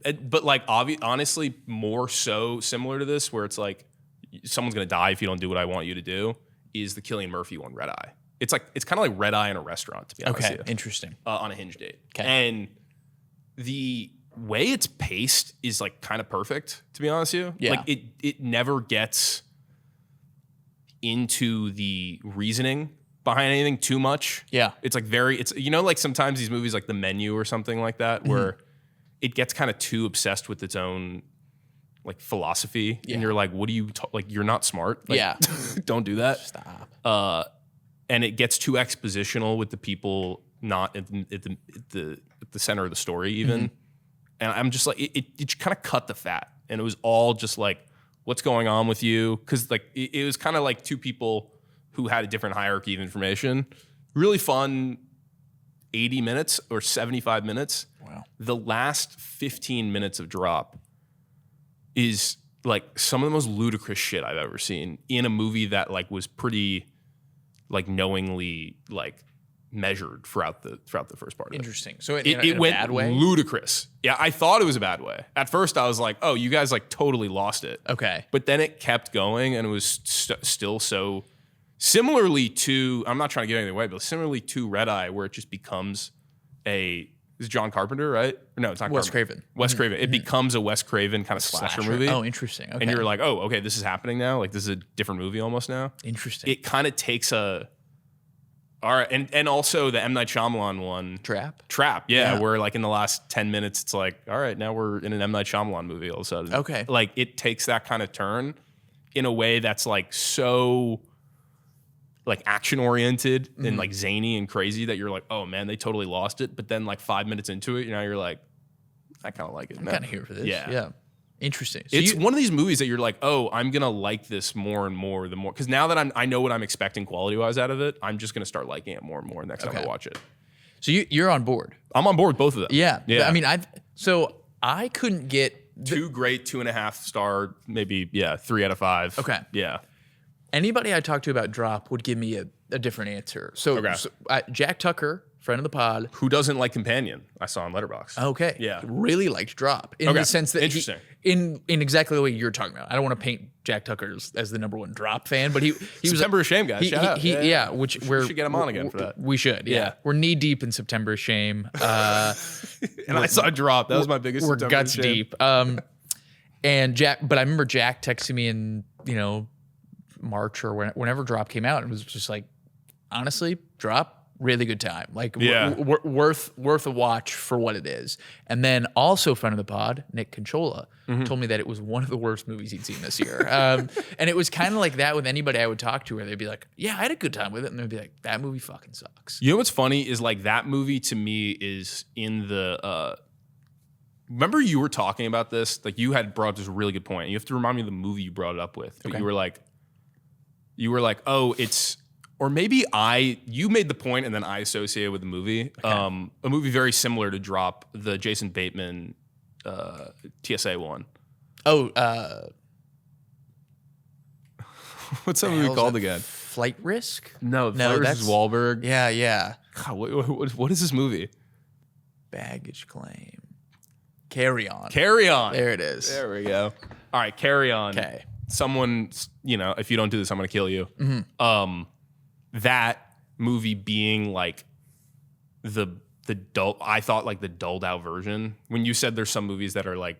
But like honestly, more so similar to this, where it's like someone's gonna die if you don't do what I want you to do, is the Cillian Murphy one, Red Eye. it's kind of like red eye in a restaurant, to be honest Okay, with you. interesting. On a hinge date. Okay. And the way it's paced is like kind of perfect, to be honest with you. Yeah. Like it never gets into the reasoning behind anything too much. Yeah. It's like it's like sometimes these movies like The Menu or something like that where it gets kind of too obsessed with its own like philosophy and you're like, what do you like you're not smart. Like, Yeah. don't do that. Stop. And it gets too expositional with the people not at the center of the story even. And I'm just like, it kind of cut the fat. And it was all just like, what's going on with you? Because like it was kind of like two people who had a different hierarchy of information. Really fun 80 minutes or 75 minutes. Wow. The last 15 minutes of Drop is like some of the most ludicrous shit I've ever seen in a movie that like was pretty like knowingly like measured throughout the first part of it. Interesting. So in It a went bad way? ludicrous. Yeah, I thought it was a bad way. At first I was like, oh, you guys like totally lost it. Okay. But then it kept going and it was still so similarly to, I'm not trying to get anything away, but similarly to Red Eye where it just becomes is John Carpenter, right? No, it's not Wes Carpenter. Craven. Wes Craven. It becomes a Wes Craven kind of slasher movie. Oh, interesting. Okay. And you're like, oh, okay, this is happening now. Like this is a different movie almost now. Interesting. It kind of takes all right, and also the M. Night Shyamalan one. Trap, yeah, where like in the last 10 minutes, it's like, all right, now we're in an M. Night Shyamalan movie all of a sudden. Okay. Like it takes that kind of turn in a way that's like so like action oriented and like zany and crazy that you're like, oh man, they totally lost it. But then like 5 minutes into it, you're like, I kind of like it. I'm kind of here for this. Yeah. Yeah. Interesting. So It's one of these movies that you're like, oh, I'm gonna like this more and more the more, because now that I know what I'm expecting quality wise out of it, I'm just gonna start liking it more and more next time I watch it. So you're on board. I'm on board with both of them. Yeah. Yeah. I mean, I couldn't get Two great 2.5 star, maybe 3 out of 5. Okay. Yeah. anybody I talked to about Drop would give me a different answer. So, Jack Tucker, friend of the pod. Who doesn't like Companion? I saw on Letterboxd. Okay. Yeah. Really liked Drop in the sense that Interesting. in exactly the way you're talking about. I don't want to paint Jack Tucker as the #1 Drop fan, but he was September of Shame, guys. Shout out. Yeah, which we should get him on again for that. We should. Yeah. We're knee deep in September of Shame. And I saw Drop. That was my biggest. We're September guts of Shame. deep. And Jack, but I remember Jack texting me in March or whenever Drop came out, and was just like, honestly, Drop. Really good time, like worth a watch for what it is. And then also friend of the pod, Nick Conchola, told me that it was one of the worst movies he'd seen this year. And it was kind of like that with anybody I would talk to, where they'd be like, "Yeah, I had a good time with it," and they'd be like, "That movie fucking sucks." You know what's funny is like that movie to me is in the. Remember you were talking about this, like you had brought up this really good point. You have to remind me of the movie you brought it up with. But you were like, oh, it's. Or maybe you made the point and then I associated with the movie. Okay. A movie very similar to Drop, the Jason Bateman TSA one. Oh, what's that movie called again? Flight Risk? No, that's Wahlberg. Yeah. God, what is this movie? Baggage Claim. Carry On. Carry On. There it is. There we go. All right, Carry On. Okay. Someone, if you don't do this, I'm going to kill you. Mm-hmm. That movie being like the dull, I thought like the dulled out version. When you said there's some movies that are like,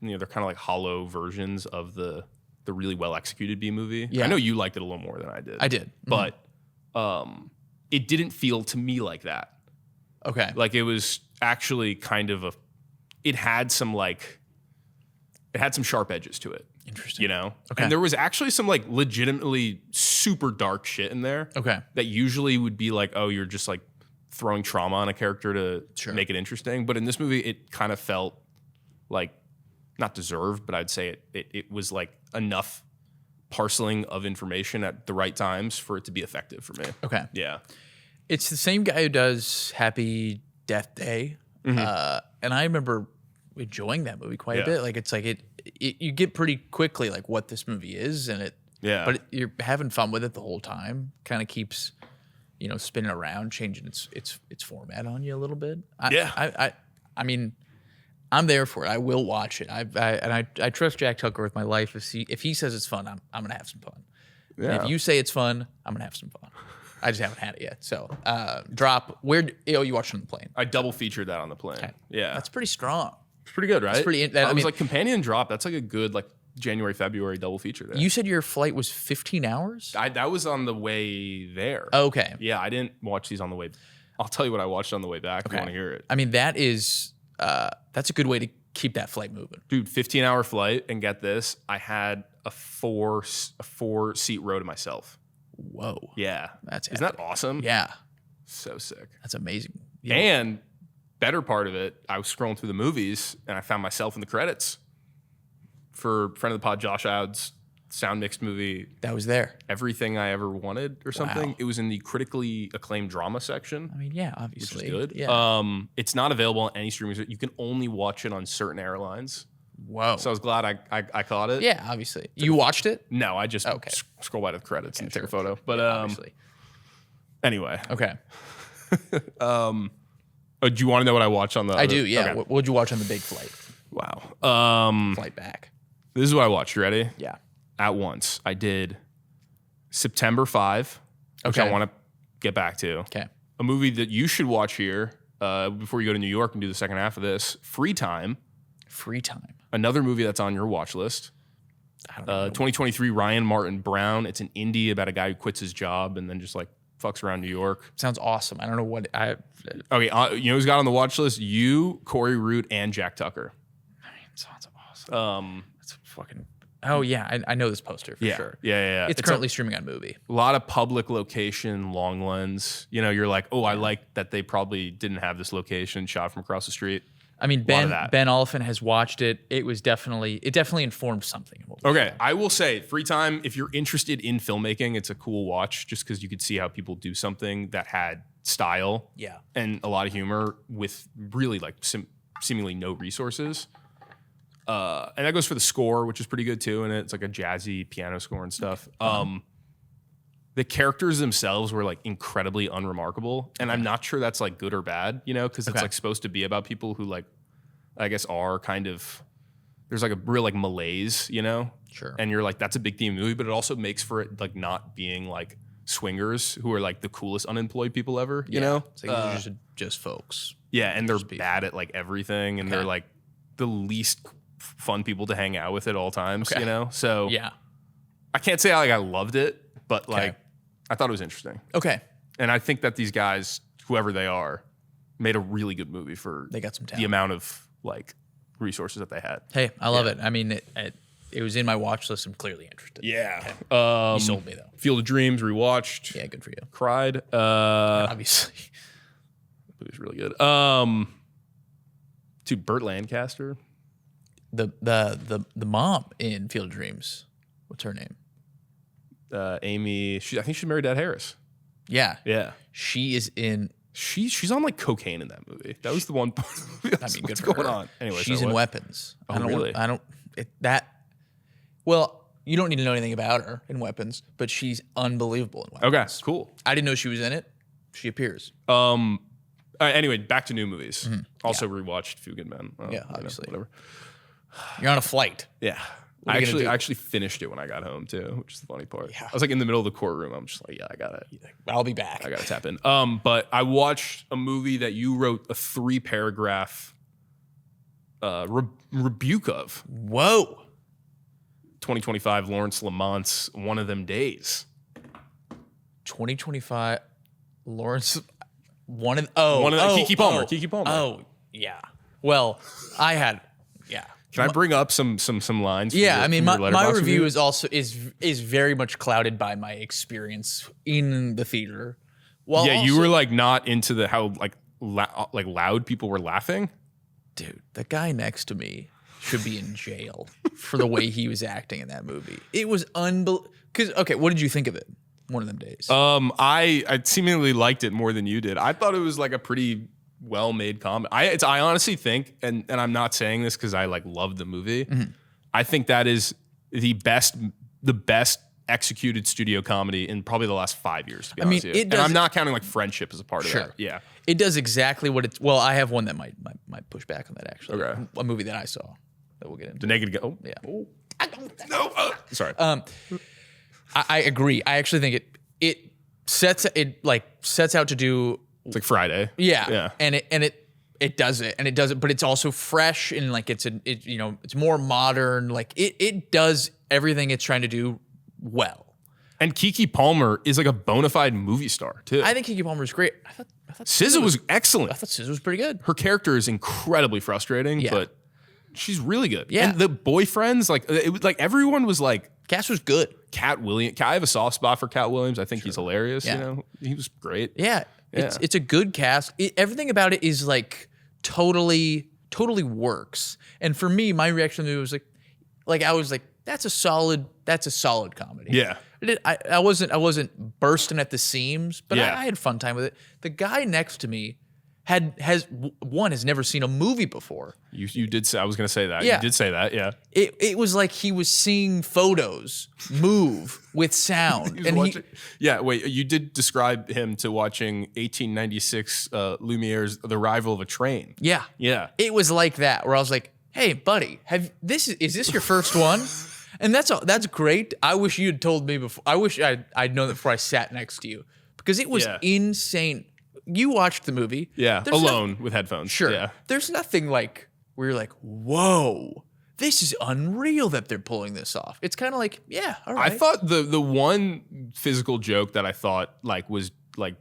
they're kind of like hollow versions of the really well executed B movie. Yeah. I know you liked it a little more than I did. I did. But it didn't feel to me like that. Okay. Like it was actually kind of it had some sharp edges to it. Interesting. Okay. And there was actually some like legitimately super dark shit in there. Okay. That usually would be like, oh, you're just like throwing trauma on a character to make it interesting. But in this movie, it kind of felt like not deserved, but I'd say it was like enough parceling of information at the right times for it to be effective for me. Okay. Yeah. It's the same guy who does Happy Death Day. And I remember enjoying that movie quite a bit. Like it's like you get pretty quickly like what this movie is, and but you're having fun with it the whole time. Kind of keeps spinning around, changing its format on you a little bit. I mean, I'm there for it. I will watch it. I trust Jack Tucker with my life. If he says it's fun, I'm gonna have some fun. Yeah. And if you say it's fun, I'm gonna have some fun. I just haven't had it yet. So drop. You watched it on the plane? I double featured that on the plane. Okay. Yeah, That's pretty strong. it's pretty good, right? That's pretty. I was like companion drop. That's like a good like January, February double feature there. You said your flight was 15 hours? That was on the way there. Okay. Yeah, I didn't watch these on the way. I'll tell you what I watched on the way back if you Okay. want to hear it. I mean, that's a good way to keep that flight moving. Dude, 15-hour flight, and get this, I had a four seat row to myself. Whoa. Yeah. Isn't that awesome? Yeah. So sick. That's amazing. Yeah. And better part of it, I was scrolling through the movies and I found myself in the credits for friend of the pod Josh Oud's sound mixed movie That was there. Everything I Ever Wanted or something. Wow. It was in the critically acclaimed drama section. I mean, yeah, obviously. Which is good. Yeah. It's not available on any streaming. You can only watch it on certain airlines. Whoa. So I was glad I caught it. Yeah, obviously. You watched it? No, I just Okay. scroll by the credits and take a photo. Sure. But Yeah, obviously. Anyway. Okay. Do you want to know what I watched on the? I do, yeah. Okay. What would you watch on the big flight? Wow. Flight back. This is what I watched. You ready? Yeah. At once. I did September 5, which Okay. I want to get back to. Okay. A movie that you should watch here before you go to New York and do the second half of this. Free Time. Free Time. Another movie that's on your watch list. I don't know. 2023 Ryan Martin Brown. It's an indie about a guy who quits his job and then just like fucks around New York. Sounds awesome. I don't know what I. Okay, you know who's got on the watch list? You, Corey Root, and Jack Tucker. I mean, sounds awesome. That's fucking. Oh yeah, I know this poster for Yeah, sure. yeah. It's currently streaming on Movie. A lot of public location, long lens. You know, you're like, oh, I like that they probably didn't have this location shot from across the street. I mean, lot of that. Ben Oliphant has watched it. It definitely informed something. Okay, I will say, Free Time, if you're interested in filmmaking, it's a cool watch just because you could see how people do something that had style Yeah. and a lot of humor with really like seemingly no resources. And that goes for the score, which is pretty good too. And it's like a jazzy piano score and stuff. The characters themselves were like incredibly unremarkable. And I'm not sure that's like good or bad, you know, because it's like supposed to be about people who like, I guess are kind of, there's like a real like malaise, you know? Sure. And you're like, that's a big theme of the movie, but it also makes for it like not being like swingers who are like the coolest unemployed people ever, you know? It's like these are just folks. Yeah, and they're bad at like everything, and they're like the least fun people to hang out with at all times, you know? So Yeah. I can't say like I loved it, but like I thought it was interesting. Okay. And I think that these guys, whoever they are, made a really good movie for They got some talent. the amount of like resources that they had. Hey, I love it. I mean, it was in my watch list. I'm clearly interested. Yeah. You sold me though. Field of Dreams, rewatched. Yeah, good for you. Cried. Obviously. It was really good. Dude, Burt Lancaster. The mom in Field of Dreams. What's her name? Amy. I think she's married to Ed Harris. Yeah. Yeah. She is in. She's on like cocaine in that movie. That was the one part of the movie. I mean, good What's for going her. on? Anyway, she's so in what? Weapons. Oh, really? Well, you don't need to know anything about her in Weapons, but she's unbelievable in Okay, Weapons. cool. I didn't know she was in it. She appears. Anyway, back to new movies. Also rewatched Few Good Men. Yeah, obviously. Whatever. You're on a flight. Yeah. What are you gonna do? I actually finished it when I got home too, which is the funny part. Yeah. I was like in the middle of the courtroom. I'm just like, yeah, I got it. I'll be back. I got to tap in. But I watched a movie that you wrote a 3-paragraph rebuke of. Whoa. 2025 Lawrence Lamont's One of Them Days. 2025 Lawrence. Keke Palmer. Keke Palmer. Oh, yeah. Well, I had. Yeah. Can I bring up some lines? From Yeah, your, I mean, from your my Letterboxd review is also is very much clouded by my experience in the theater. Well, Yeah, you were like not into the how like loud people were laughing. dude, the guy next to me should be in jail for the way he was acting in that movie. It was unbelievable. Because okay, what did you think of it? One of Them Days. I seemingly liked it more than you did. I thought it was like a pretty well-made comedy. I honestly think, and I'm not saying this because I like love the movie. I think that is the best executed studio comedy in probably the last 5 years. To be honest with you. And I'm not counting like Friendship as a part of that. Yeah, it does exactly what it's. Well, I have one that might push back on that actually. Okay. A movie that I saw that we'll get into. The Naked Gun. Oh Yeah. Oh. I don't know. No. Sorry. I agree. I actually think sets out to do. It's like Friday. Yeah. And it does it, but it's also fresh and like it's more modern. Like it does everything it's trying to do well. And Keke Palmer is like a bona fide movie star too. I think Keke Palmer is great. I thought SZA was excellent. I thought SZA was pretty good. Her character is incredibly frustrating, but she's really good. Yeah. And the boyfriends, like it was like everyone was like, cast was good. Cat Williams. I have a soft spot for Cat Williams. I think he's hilarious. Yeah. You know, he was great. Yeah. It's a good cast. Everything about it is like totally works. And for me, my reaction to it was like I was like, that's a solid comedy. Yeah. I wasn't bursting at the seams, but Yeah. I had fun time with it. The guy next to me has never seen a movie before. You did say, I was going to say that. Yeah. You did say that. Yeah. It was like he was seeing photos move with sound. Wait, you did describe him to watching 1896 Lumiere's The Arrival of a Train. Yeah. Yeah. It was like that where I was like, hey, buddy, is this your first one? And that's great. I wish you had told me before. I wish I'd known that before I sat next to you because it was insane. You watched the movie. Yeah. There's Alone with headphones. Sure. Yeah. There's nothing like where you're like, whoa, this is unreal that they're pulling this off. It's kind of like, yeah, all right. I thought the one physical joke that I thought like was like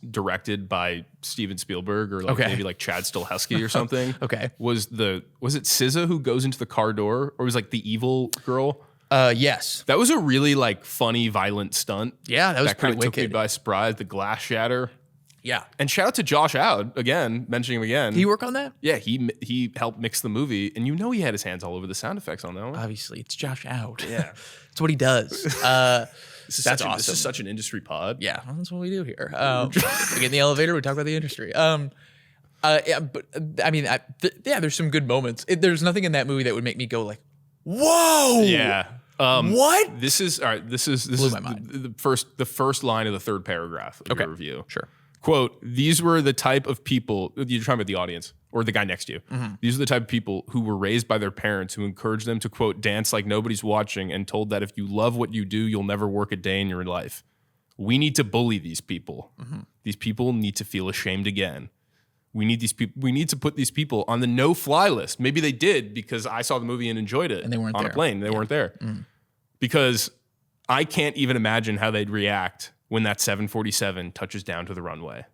directed by Steven Spielberg or like maybe like Chad Stahelski or something. Was it SZA who goes into the car door or was like the evil girl? Yes. That was a really like funny, violent stunt. Yeah, that was that kind pretty of took me by surprise. The glass shatter. Yeah. And shout out to Josh Out again, mentioning him again. Did he work on that? Yeah, he helped mix the movie, and you know he had his hands all over the sound effects on that one. Obviously, it's Josh Out. Yeah, that's what he does. This is such an industry pod. Yeah, that's what we do here. We get in the elevator, we talk about the industry. But I mean, there's some good moments. There's nothing in that movie that would make me go like, "Whoa!" Yeah. What? This is all right. This is Blew my mind. The first line of the third paragraph of your review. Sure. Quote, these were the type of people, you're talking about the audience or the guy next to you. Mm-hmm. These are the type of people who were raised by their parents who encouraged them to, quote, dance like nobody's watching and told that if you love what you do, you'll never work a day in your life. We need to bully these people. Mm-hmm. These people need to feel ashamed again. We need to put these people on the no-fly list. Maybe they did because I saw the movie and enjoyed it. And they weren't on there. A plane. They weren't there. Mm. Because I can't even imagine how they'd react when that 747 touches down to the runway.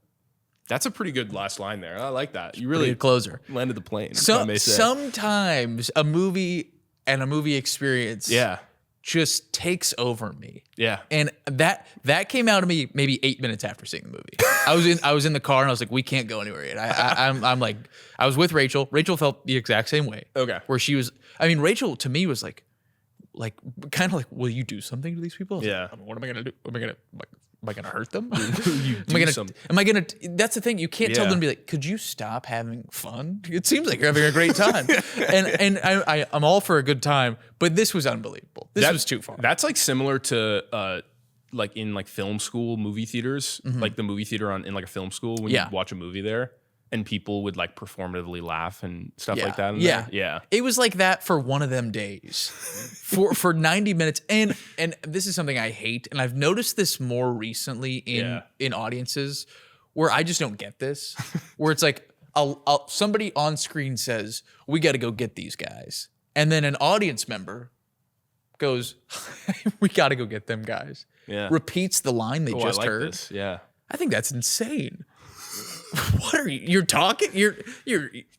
That's a pretty good last line there. I like that. You really good closer. Landed the plane. Sometimes a movie and a movie experience just takes over me. Yeah. And that came out of me maybe 8 minutes after seeing the movie. I was in the car and I was like, we can't go anywhere yet. I'm like, I was with Rachel. Rachel felt the exact same way. Okay. Where she was, I mean, Rachel to me was like kind of like, will you do something to these people? Yeah. Like, what am I gonna do? Am I gonna hurt them? Am I gonna? That's the thing. You can't tell them to be like, could you stop having fun? It seems like you're having a great time, and I'm all for a good time, but this was unbelievable. This was too far. That's like similar to like in like film school movie theaters, like the movie theater in like a film school when you watch a movie there. And people would like performatively laugh and stuff like that. Yeah. It was like that for one of them days for 90 minutes. And this is something I hate. And I've noticed this more recently in audiences where I just don't get this, where it's like somebody on screen says, we got to go get these guys. And then an audience member goes, we got to go get them guys. Yeah. Repeats the line they just heard. This. Yeah. I think that's insane. What are you? You're talking.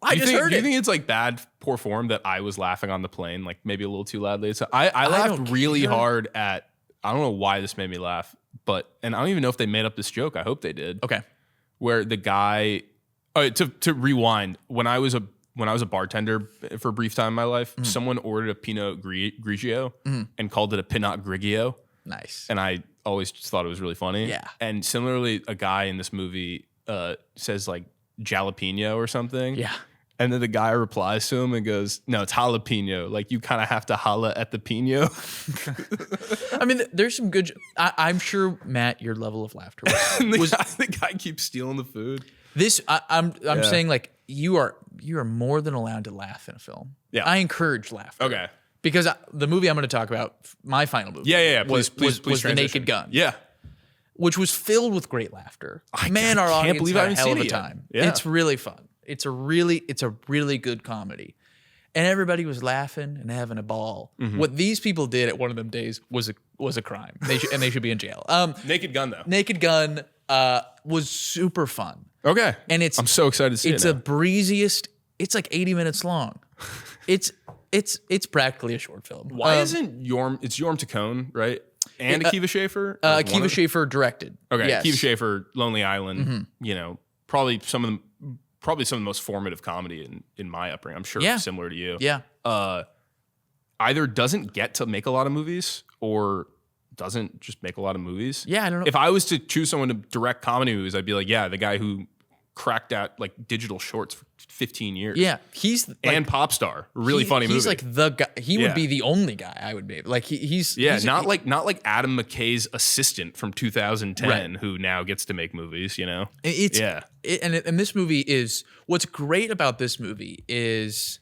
I just heard it. Do you think it's like bad, poor form that I was laughing on the plane, like maybe a little too loudly? So I laughed really hard at. I don't know why this made me laugh, and I don't even know if they made up this joke. I hope they did. Okay. Where the guy, to rewind, when I was a bartender for a brief time in my life, someone ordered a Pinot Grigio and called it a Pinot Grigio. Nice. And I always just thought it was really funny. Yeah. And similarly, a guy in this movie says like jalapeno or something. Yeah. And then the guy replies to him and goes, no, it's jalapeno. Like you kind of have to holla at the pino. I mean, there's some good. I'm sure, Matt, your level of laughter the guy keeps stealing the food. I'm saying like you are more than allowed to laugh in a film. Yeah. I encourage laughter. Okay. Because the movie I'm going to talk about, my final movie, Yeah. was Please The Naked Gun. Yeah. which was filled with great laughter. I Our can't audience believe had I a haven't hell seen of a it yet. time. Yeah. It's really fun. It's a really good comedy. And everybody was laughing and having a ball. What these people did at one of them days was a crime. They should be in jail. Naked Gun though. Naked Gun was super fun. Okay. And I'm so excited to see it. It's a breeziest. It's like 80 minutes long. It's practically a short film. Why isn't it's Yorm Tacone, right? And Akiva Schaffer? Akiva Schaffer directed. Okay, Yes. Akiva Schaffer, Lonely Island, you know, probably some of the most formative comedy in my upbringing. I'm sure similar to you. Yeah. Either doesn't get to make a lot of movies or doesn't just make a lot of movies. Yeah, I don't know. If I was to choose someone to direct comedy movies, I'd be like, yeah, the guy who cracked out like digital shorts for 15 years. Yeah, he's like, and Pop Star, really funny movie. He's like the guy. He would Yeah. be the only guy I would be. Like he's not like Adam McKay's assistant from 2010 who now gets to make movies, you know? And this movie is what's great about this movie is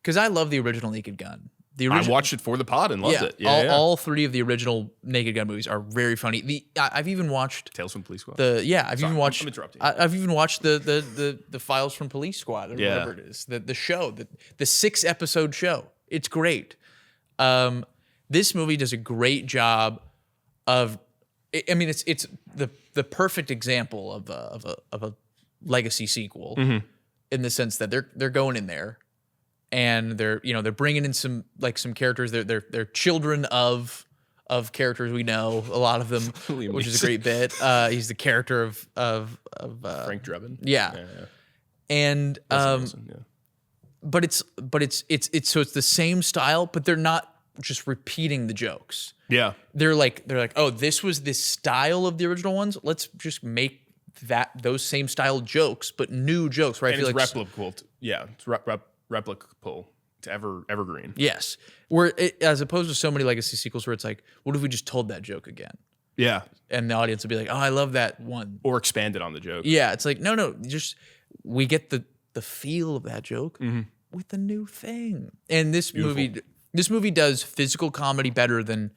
because I love the original Naked Gun. I watched it for the pod and loved it. All three of the original Naked Gun movies are very funny. I've even watched Tales from Police Squad. I've even watched. I'm interrupting. I've even watched the Files from Police Squad or whatever it is. The show, the 6-episode show. It's great. This movie does a great job of. I mean, it's the perfect example of a legacy sequel in the sense that they're going in there. And they're bringing in some characters. They're children of characters we know. A lot of them, which is a great bit. He's the character of Frank Drebin. Yeah. And but it's the same style, but they're not just repeating the jokes. Yeah. They're like, oh, this was the style of the original ones. Let's just make those same style jokes, but new jokes. Right? And it's replicable. It's replicable to evergreen. Yes. As opposed to so many legacy sequels where it's like, what if we just told that joke again? Yeah. And the audience would be like, oh, I love that one. Or expanded on the joke. Yeah. It's like, no, just we get the feel of that joke with the new thing. And this movie does physical comedy better than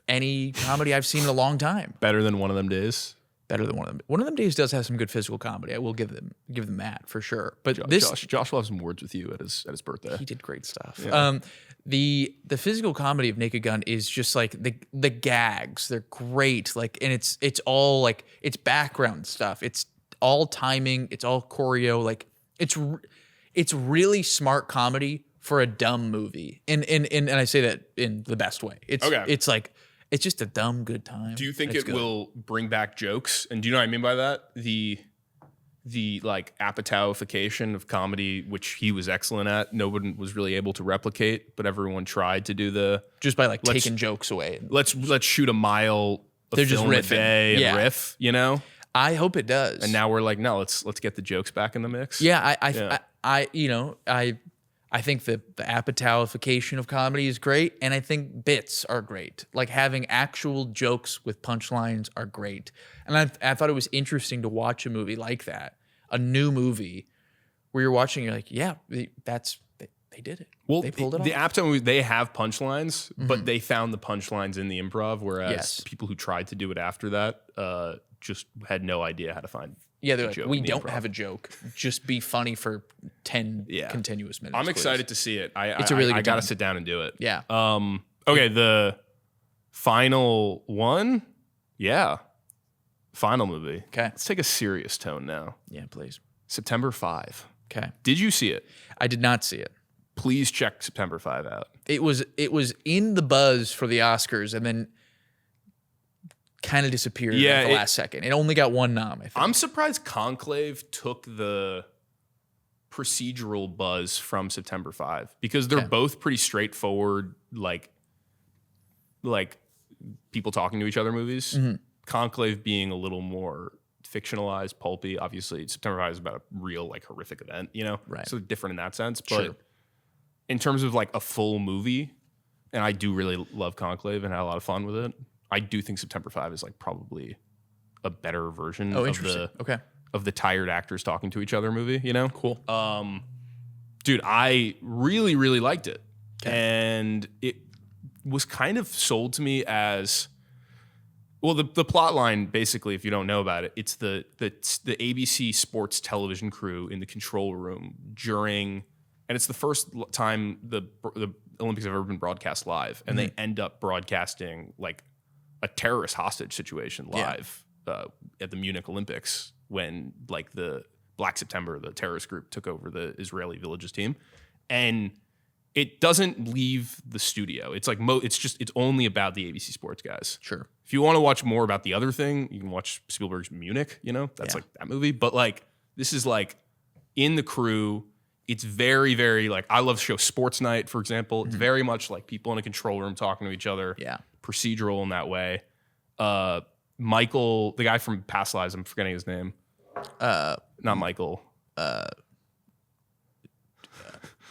any comedy I've seen in a long time. Better than One of Them Days. Better than One of Them. One of Them Days does have some good physical comedy. I will give them that for sure. But Josh will have some words with you at his birthday. He did great stuff. Yeah. The physical comedy of Naked Gun is just like the gags. They're great. Like, and it's all like it's background stuff. It's all timing. It's all choreo. Like it's really smart comedy for a dumb movie. And I say that in the best way. It's like. It's just a dumb good time. Do you think it will bring back jokes? And do you know what I mean by that? The like Apatowification of comedy, which he was excellent at. No one was really able to replicate, but everyone tried to do just by like taking jokes away. Let's shoot a mile of They're film just a day and riff, you know? I hope it does. And now we're like, no, let's get the jokes back in the mix. Yeah, I think the Apatowification of comedy is great, and I think bits are great. Like having actual jokes with punchlines are great. And I thought it was interesting to watch a movie like that, a new movie, where you're watching, you're like, yeah, they did it. Well, they pulled it the off. Apatow movie, they have punchlines, but they found the punchlines in the improv, whereas people who tried to do it after that just had no idea how to find. Yeah, they're like, we don't have a joke. Just be funny for 10 Yeah. continuous minutes. I'm please. excited to see it. It's a really good I gotta time. sit down and do it. Yeah. Okay, the final one. Yeah. Final movie. Okay. Let's take a serious tone now. Yeah, please. September 5. Okay. Did you see it? I did not see it. Please check September 5 out. It was in the buzz for the Oscars and then kind of disappeared at the last second. It only got one nom, I think. I'm surprised Conclave took the procedural buzz from September 5 because they're both pretty straightforward, like people talking to each other movies. Mm-hmm. Conclave being a little more fictionalized, pulpy. Obviously, September 5 is about a real, like, horrific event, you know? Right. So different in that sense. But True. in terms of, like, a full movie, and I do really love Conclave and had a lot of fun with it, I do think September 5 is, like, probably a better version of the tired actors talking to each other movie, you know? Cool. Dude, I really, really liked it. Okay. And it was kind of sold to me as Well, the plot line, basically, if you don't know about it, it's the ABC sports television crew in the control room during, and it's the first time the Olympics have ever been broadcast live, and they end up broadcasting like a terrorist hostage situation live at the Munich Olympics when like the Black September, the terrorist group, took over the Israeli Villages team, and it doesn't leave the studio. It's like it's only about the ABC Sports guys. Sure. If you want to watch more about the other thing, you can watch Spielberg's Munich. You know, that's like that movie. But like this is like in the crew. It's very, very like I love the show Sports Night, for example. It's very much like people in a control room talking to each other. Yeah. Procedural in that way. Michael, the guy from Past Lives, I'm forgetting his name. Not Michael.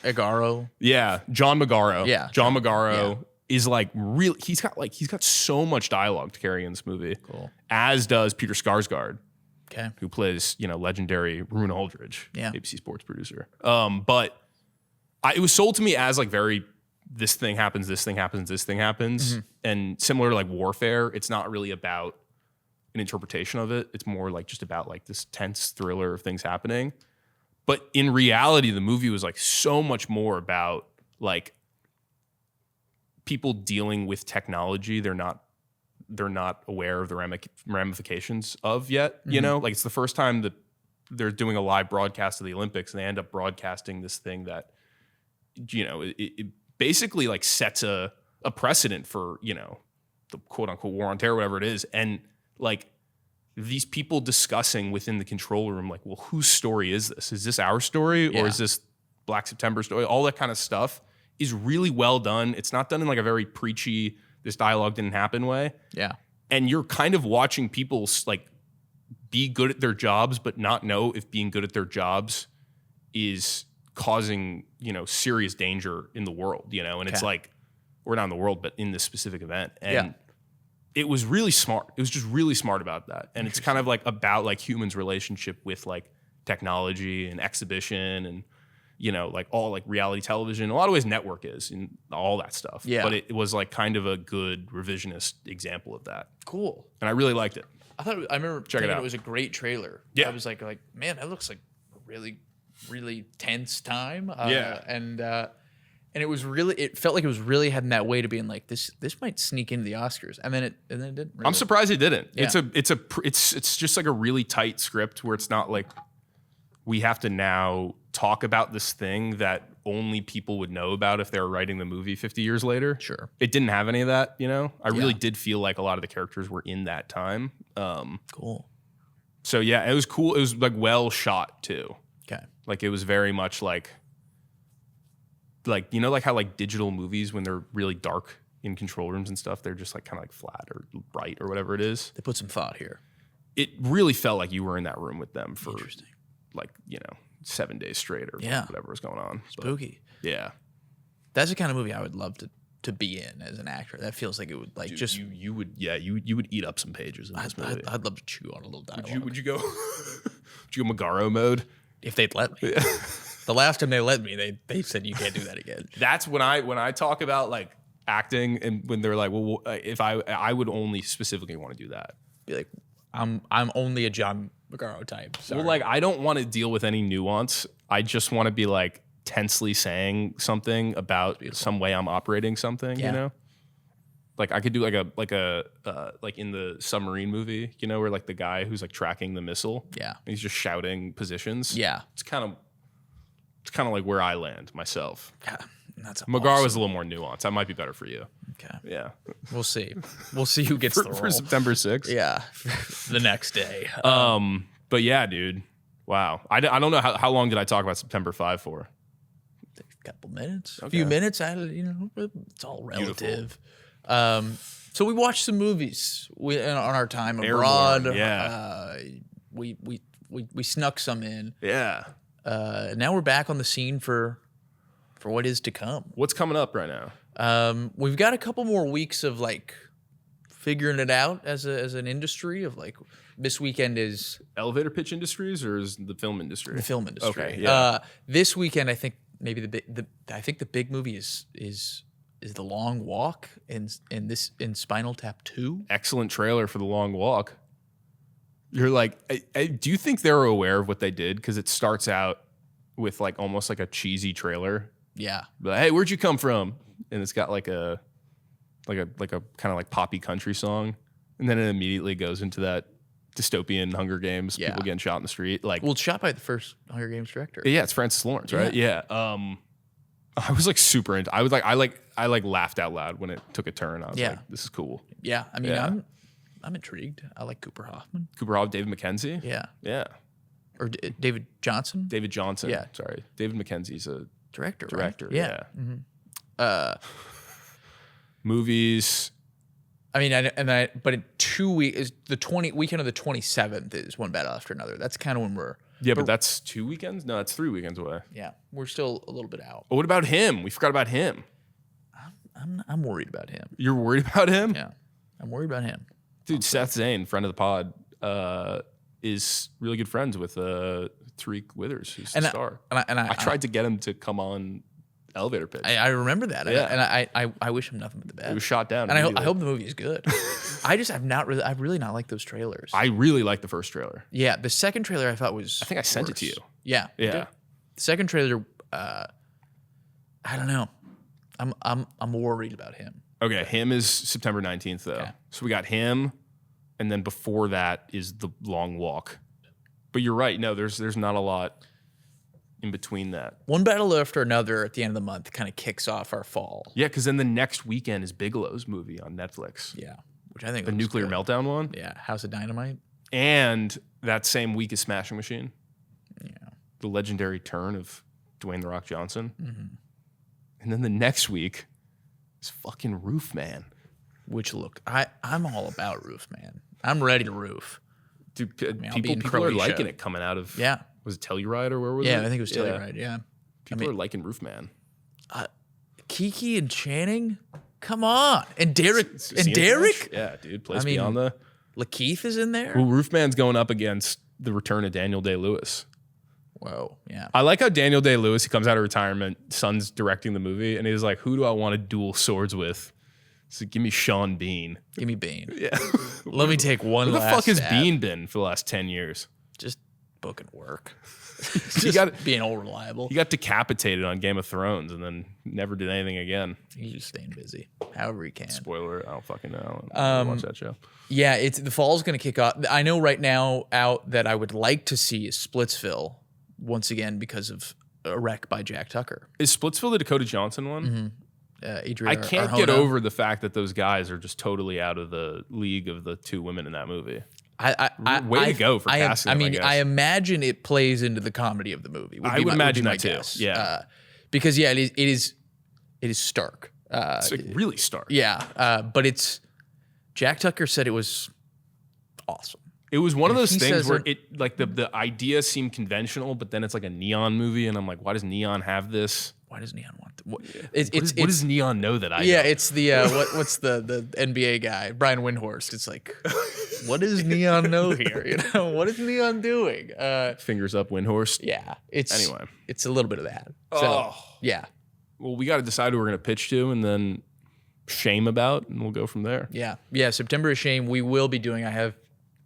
Agaro. Yeah, John Magaro. Yeah. John Magaro is like really he's got so much dialogue to carry in this movie. Cool. As does Peter Skarsgård, Okay. who plays, legendary Rune Aldridge, Yeah. ABC Sports producer. But it was sold to me as like very this thing happens, this thing happens, this thing happens. And similar to like Warfare, it's not really about an interpretation of it. It's more like just about like this tense thriller of things happening. But in reality, the movie was like so much more about like people dealing with technology they're not aware of the ramifications of yet. You know, like it's the first time that they're doing a live broadcast of the Olympics, and they end up broadcasting this thing that, it basically like sets a precedent for, the quote unquote war on terror, whatever it is. And like these people discussing within the control room, like, well, whose story is this? Is this our story or is this Black September story? All that kind of stuff is really well done. It's not done in like a very preachy, this dialogue didn't happen way. Yeah. And you're kind of watching people like be good at their jobs, but not know if being good at their jobs is causing, serious danger in the world, and it's like, or not in the world, but in this specific event. And it was really smart. It was just really smart about that. And it's kind of like about like humans' relationship with like technology and exhibition and, like all like reality television. In a lot of ways network is and all that stuff. Yeah. But it was like kind of a good revisionist example of that. Cool. And I really liked it. I remember thinking it was a great trailer. Yeah. I was like, man, that looks like a really, really tense time. And it was really, it felt like it was really heading that way to being like, this might sneak into the Oscars. And then it didn't. Really. I'm surprised it didn't. Yeah. It's just like a really tight script where it's not like we have to now talk about this thing that only people would know about if they were writing the movie 50 years later. Sure. It didn't have any of that, I really did feel like a lot of the characters were in that time. Cool. So yeah, it was cool. It was like well shot too. Okay. Like it was very much like like how like digital movies, when they're really dark in control rooms and stuff, they're just like kind of like flat or bright or whatever it is. They put some thought here. It really felt like you were in that room with them for Interesting. like, 7 days straight or whatever was going on. Spooky. But, yeah. That's the kind of movie I would love to be in as an actor. That feels like it would like just. You would eat up some pages in this movie. I'd love to chew on a little dialogue. Would you go would you go Magaro mode? If they'd let me. The last time they let me, they said you can't do that again. That's when I talk about like acting, and when they're like, well, if I would only specifically want to do that. Be like, I'm only a John Magaro type. Sorry. Well, like I don't want to deal with any nuance. I just want to be like tensely saying something about some way I'm operating something. Like I could do like in the submarine movie, where like the guy who's like tracking the missile. Yeah. And he's just shouting positions. Yeah. It's kind of like where I land myself. Yeah. That's Magaro was a little more nuanced. That might be better for you. Okay. Yeah. We'll see. We'll see who gets the role. For September 6th. Yeah. The next day. But yeah, dude. Wow. I don't know how long did I talk about September 5 for? A couple minutes. Okay. A few minutes. It's all relative. So we watched some movies on our time abroad. Airborne, yeah. We snuck some in. Yeah. Now we're back on the scene for what is to come. What's coming up right now? We've got a couple more weeks of like figuring it out as an industry of like this weekend is Elevator pitch industries, or is the film industry? the film industry. Okay, yeah. This weekend I think maybe the big movie is the Long Walk in Spinal Tap 2. Excellent trailer for The Long Walk. You're like, do you think they're aware of what they did? Because it starts out with like almost like a cheesy trailer. Yeah. But hey, where'd you come from? And it's got like a kind of like poppy country song, and then it immediately goes into that dystopian Hunger Games, people getting shot in the street. Like, well, it's shot by the first Hunger Games director. Yeah, it's Francis Lawrence, right? Yeah. I was like super into. I was like, I laughed out loud when it took a turn. I was like, this is cool. Yeah, I mean, I'm intrigued. I like Cooper Hoffman. David Mackenzie. Yeah. Or David Johnson. David Johnson. Yeah. Sorry, David Mackenzie's a director. Right? Yeah. Mm-hmm. Movies. I mean, but in 2 weeks, weekend of the 27th is one battle after another. That's kind of when we're. Yeah, but that's 2 weekends? No, that's 3 weekends away. Yeah, we're still a little bit out. But what about him? We forgot about him. I'm worried about him. You're worried about him? Yeah, I'm worried about him. Dude, Seth Zane, friend of the pod, is really good friends with Tariq Withers, who's the star. I tried to get him to come on Elevator Pitch. I remember that. Yeah. And I wish him nothing but the best. It was shot down. And I hope the movie is good. I've really not liked those trailers. I really liked the first trailer. Yeah, the second trailer I thought was. I think I sent it to you. Yeah. Yeah. The second trailer, I don't know. I'm worried about him. Okay, him is September 19th though. Okay. So we got him, and then before that is The Long Walk. But you're right. No, there's not a lot in between that. One battle after another at the end of the month kind of kicks off our fall. Yeah, because then the next weekend is Bigelow's movie on Netflix. Yeah, which I think the nuclear meltdown one. Yeah, House of Dynamite. And that same week is Smashing Machine. Yeah, the legendary turn of Dwayne "The Rock" Johnson. Mm-hmm. And then the next week is fucking Roof Man. Which look, I'm all about Roof Man. I'm ready to roof. Dude, people are liking it coming out of. Yeah. Was it Telluride or where was it? Yeah, I think it was Telluride. Yeah. People are liking Roof Man. Kiki and Channing, come on, and Derek Derek. Yeah, dude, place beyond the. Lakeith is in there. Well, Roof Man's going up against the return of Daniel Day-Lewis. Whoa, yeah. I like how Daniel Day-Lewis, he comes out of retirement, son's directing the movie, and he's like, who do I want to duel swords with? So give me Sean Bean. Give me Bean. Yeah. Let me take one last Where the fuck has stab. Bean been for the last 10 years? Just booking work. Just being all reliable. He got decapitated on Game of Thrones and then never did anything again. He's just staying busy, however he can. Spoiler, I don't fucking know. I don't watch that show. Yeah, the fall's going to kick off. I know right now out that I would like to see is Splitsville once again because of a wreck by Jack Tucker. Is Splitsville the Dakota Johnson one? Mm-hmm. Adria I can't Arjona. get over the fact that those guys are just totally out of the league of the two women in that movie. Way to go for casting them, I guess. I imagine it plays into the comedy of the movie. I would imagine that too. Guess. Yeah, because it is stark. It's like really stark. Yeah, but it's Jack Tucker said it was awesome. It was one of those things where it like the idea seemed conventional, but then it's like a Neon movie, and I'm like, why does Neon have this? Why does Neon want what does Neon know that I know? Yeah, it's the what's the NBA guy, Brian Windhorst. It's like, what does Neon know here? You know, what is Neon doing? Fingers up, Windhorst. Yeah, it's a little bit of that. So yeah. Well, we got to decide who we're going to pitch to, and then shame about, and we'll go from there. Yeah. September is shame. We will be doing. I have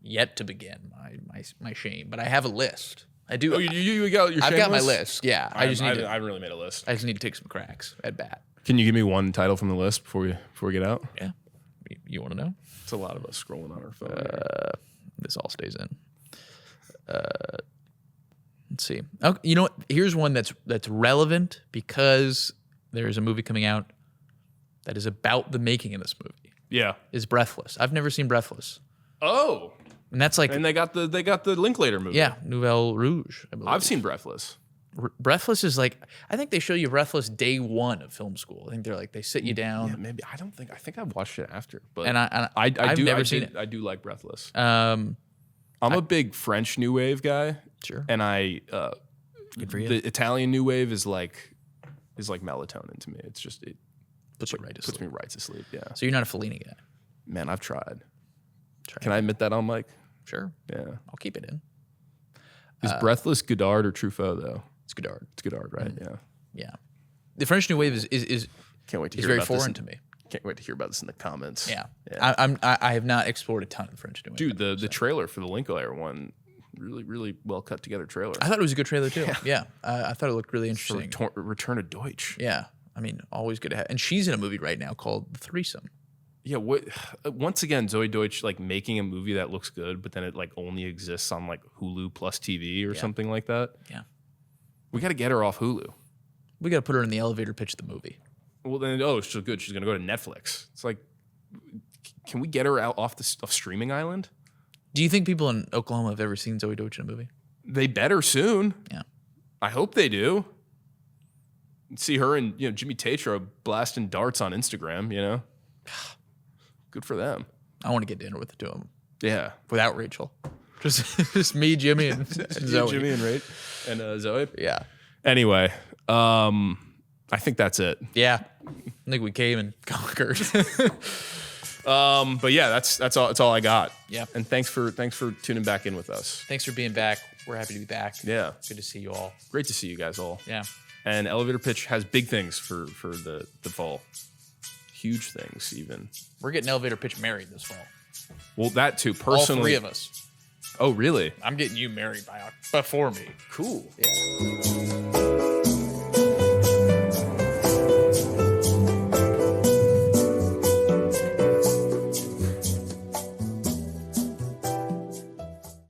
yet to begin my shame, but I have a list. I do. Oh, you got your shame I've got list? my list. Yeah, I haven't really made a list. I just need to take some cracks at bat. Can you give me one title from the list before we get out? Yeah. You want to know? It's a lot of us scrolling on our phone. This all stays in. Let's see. Oh, you know what? Here's one that's relevant because there is a movie coming out that is about the making of this movie. Yeah. Is Breathless. I've never seen Breathless. Oh. And that's like, and they got the Linklater movie. Yeah, Nouvelle Rouge. I believe. I've seen Breathless. Breathless is like, I think they show you Breathless day one of film school. I think they're like, they sit you down. Yeah, maybe. I think I've watched it after, but I've never seen it. I do like Breathless. I'm a big French New Wave guy. Sure. And good for you. The Italian New Wave is like melatonin to me. It's just puts me right to sleep. Yeah. So you're not a Fellini guy. Man, I've tried. Can I admit that on mic? Sure. Yeah. I'll keep it in. Is Breathless Godard or Truffaut though? It's Godard. It's Godard, right? Mm-hmm. Yeah. The French New Wave is Can't wait to He's hear very about this. foreign to me. Can't wait to hear about this in the comments. Yeah. Yeah. I have not explored a ton of French doing. Dude, the trailer for the Linklater one, really, really well cut together trailer. I thought it was a good trailer too. Yeah. I thought it looked really interesting. Return to Deutsch. Yeah. I mean, always good to have. And she's in a movie right now called The Threesome. Yeah, once again, Zoe Deutsch like making a movie that looks good, but then it like only exists on like Hulu plus TV or something like that. Yeah. We got to get her off Hulu. We got to put her in the elevator pitch the movie. Well, then, she's good. She's going to go to Netflix. It's like, can we get her out off streaming island? Do you think people in Oklahoma have ever seen Zoe Deutsch in a movie? They better soon. Yeah. I hope they do. See her and Jimmy Tatro blasting darts on Instagram. Good for them. I want to get dinner with the two of them. Yeah, without Rachel, just me, Jimmy, and Zoe. Jimmy and Zoe. Yeah. Anyway, I think that's it. Yeah, I think we came and conquered. But yeah, that's all. That's all I got. Yeah. And thanks for tuning back in with us. Thanks for being back. We're happy to be back. Yeah. Good to see you all. Great to see you guys all. Yeah. And Elevator Pitch has big things for the fall. Huge things, even. We're getting Elevator Pitch married this fall. Well, that too. Personally, all three of us. Oh, really? I'm getting you married before me. Cool. Yeah.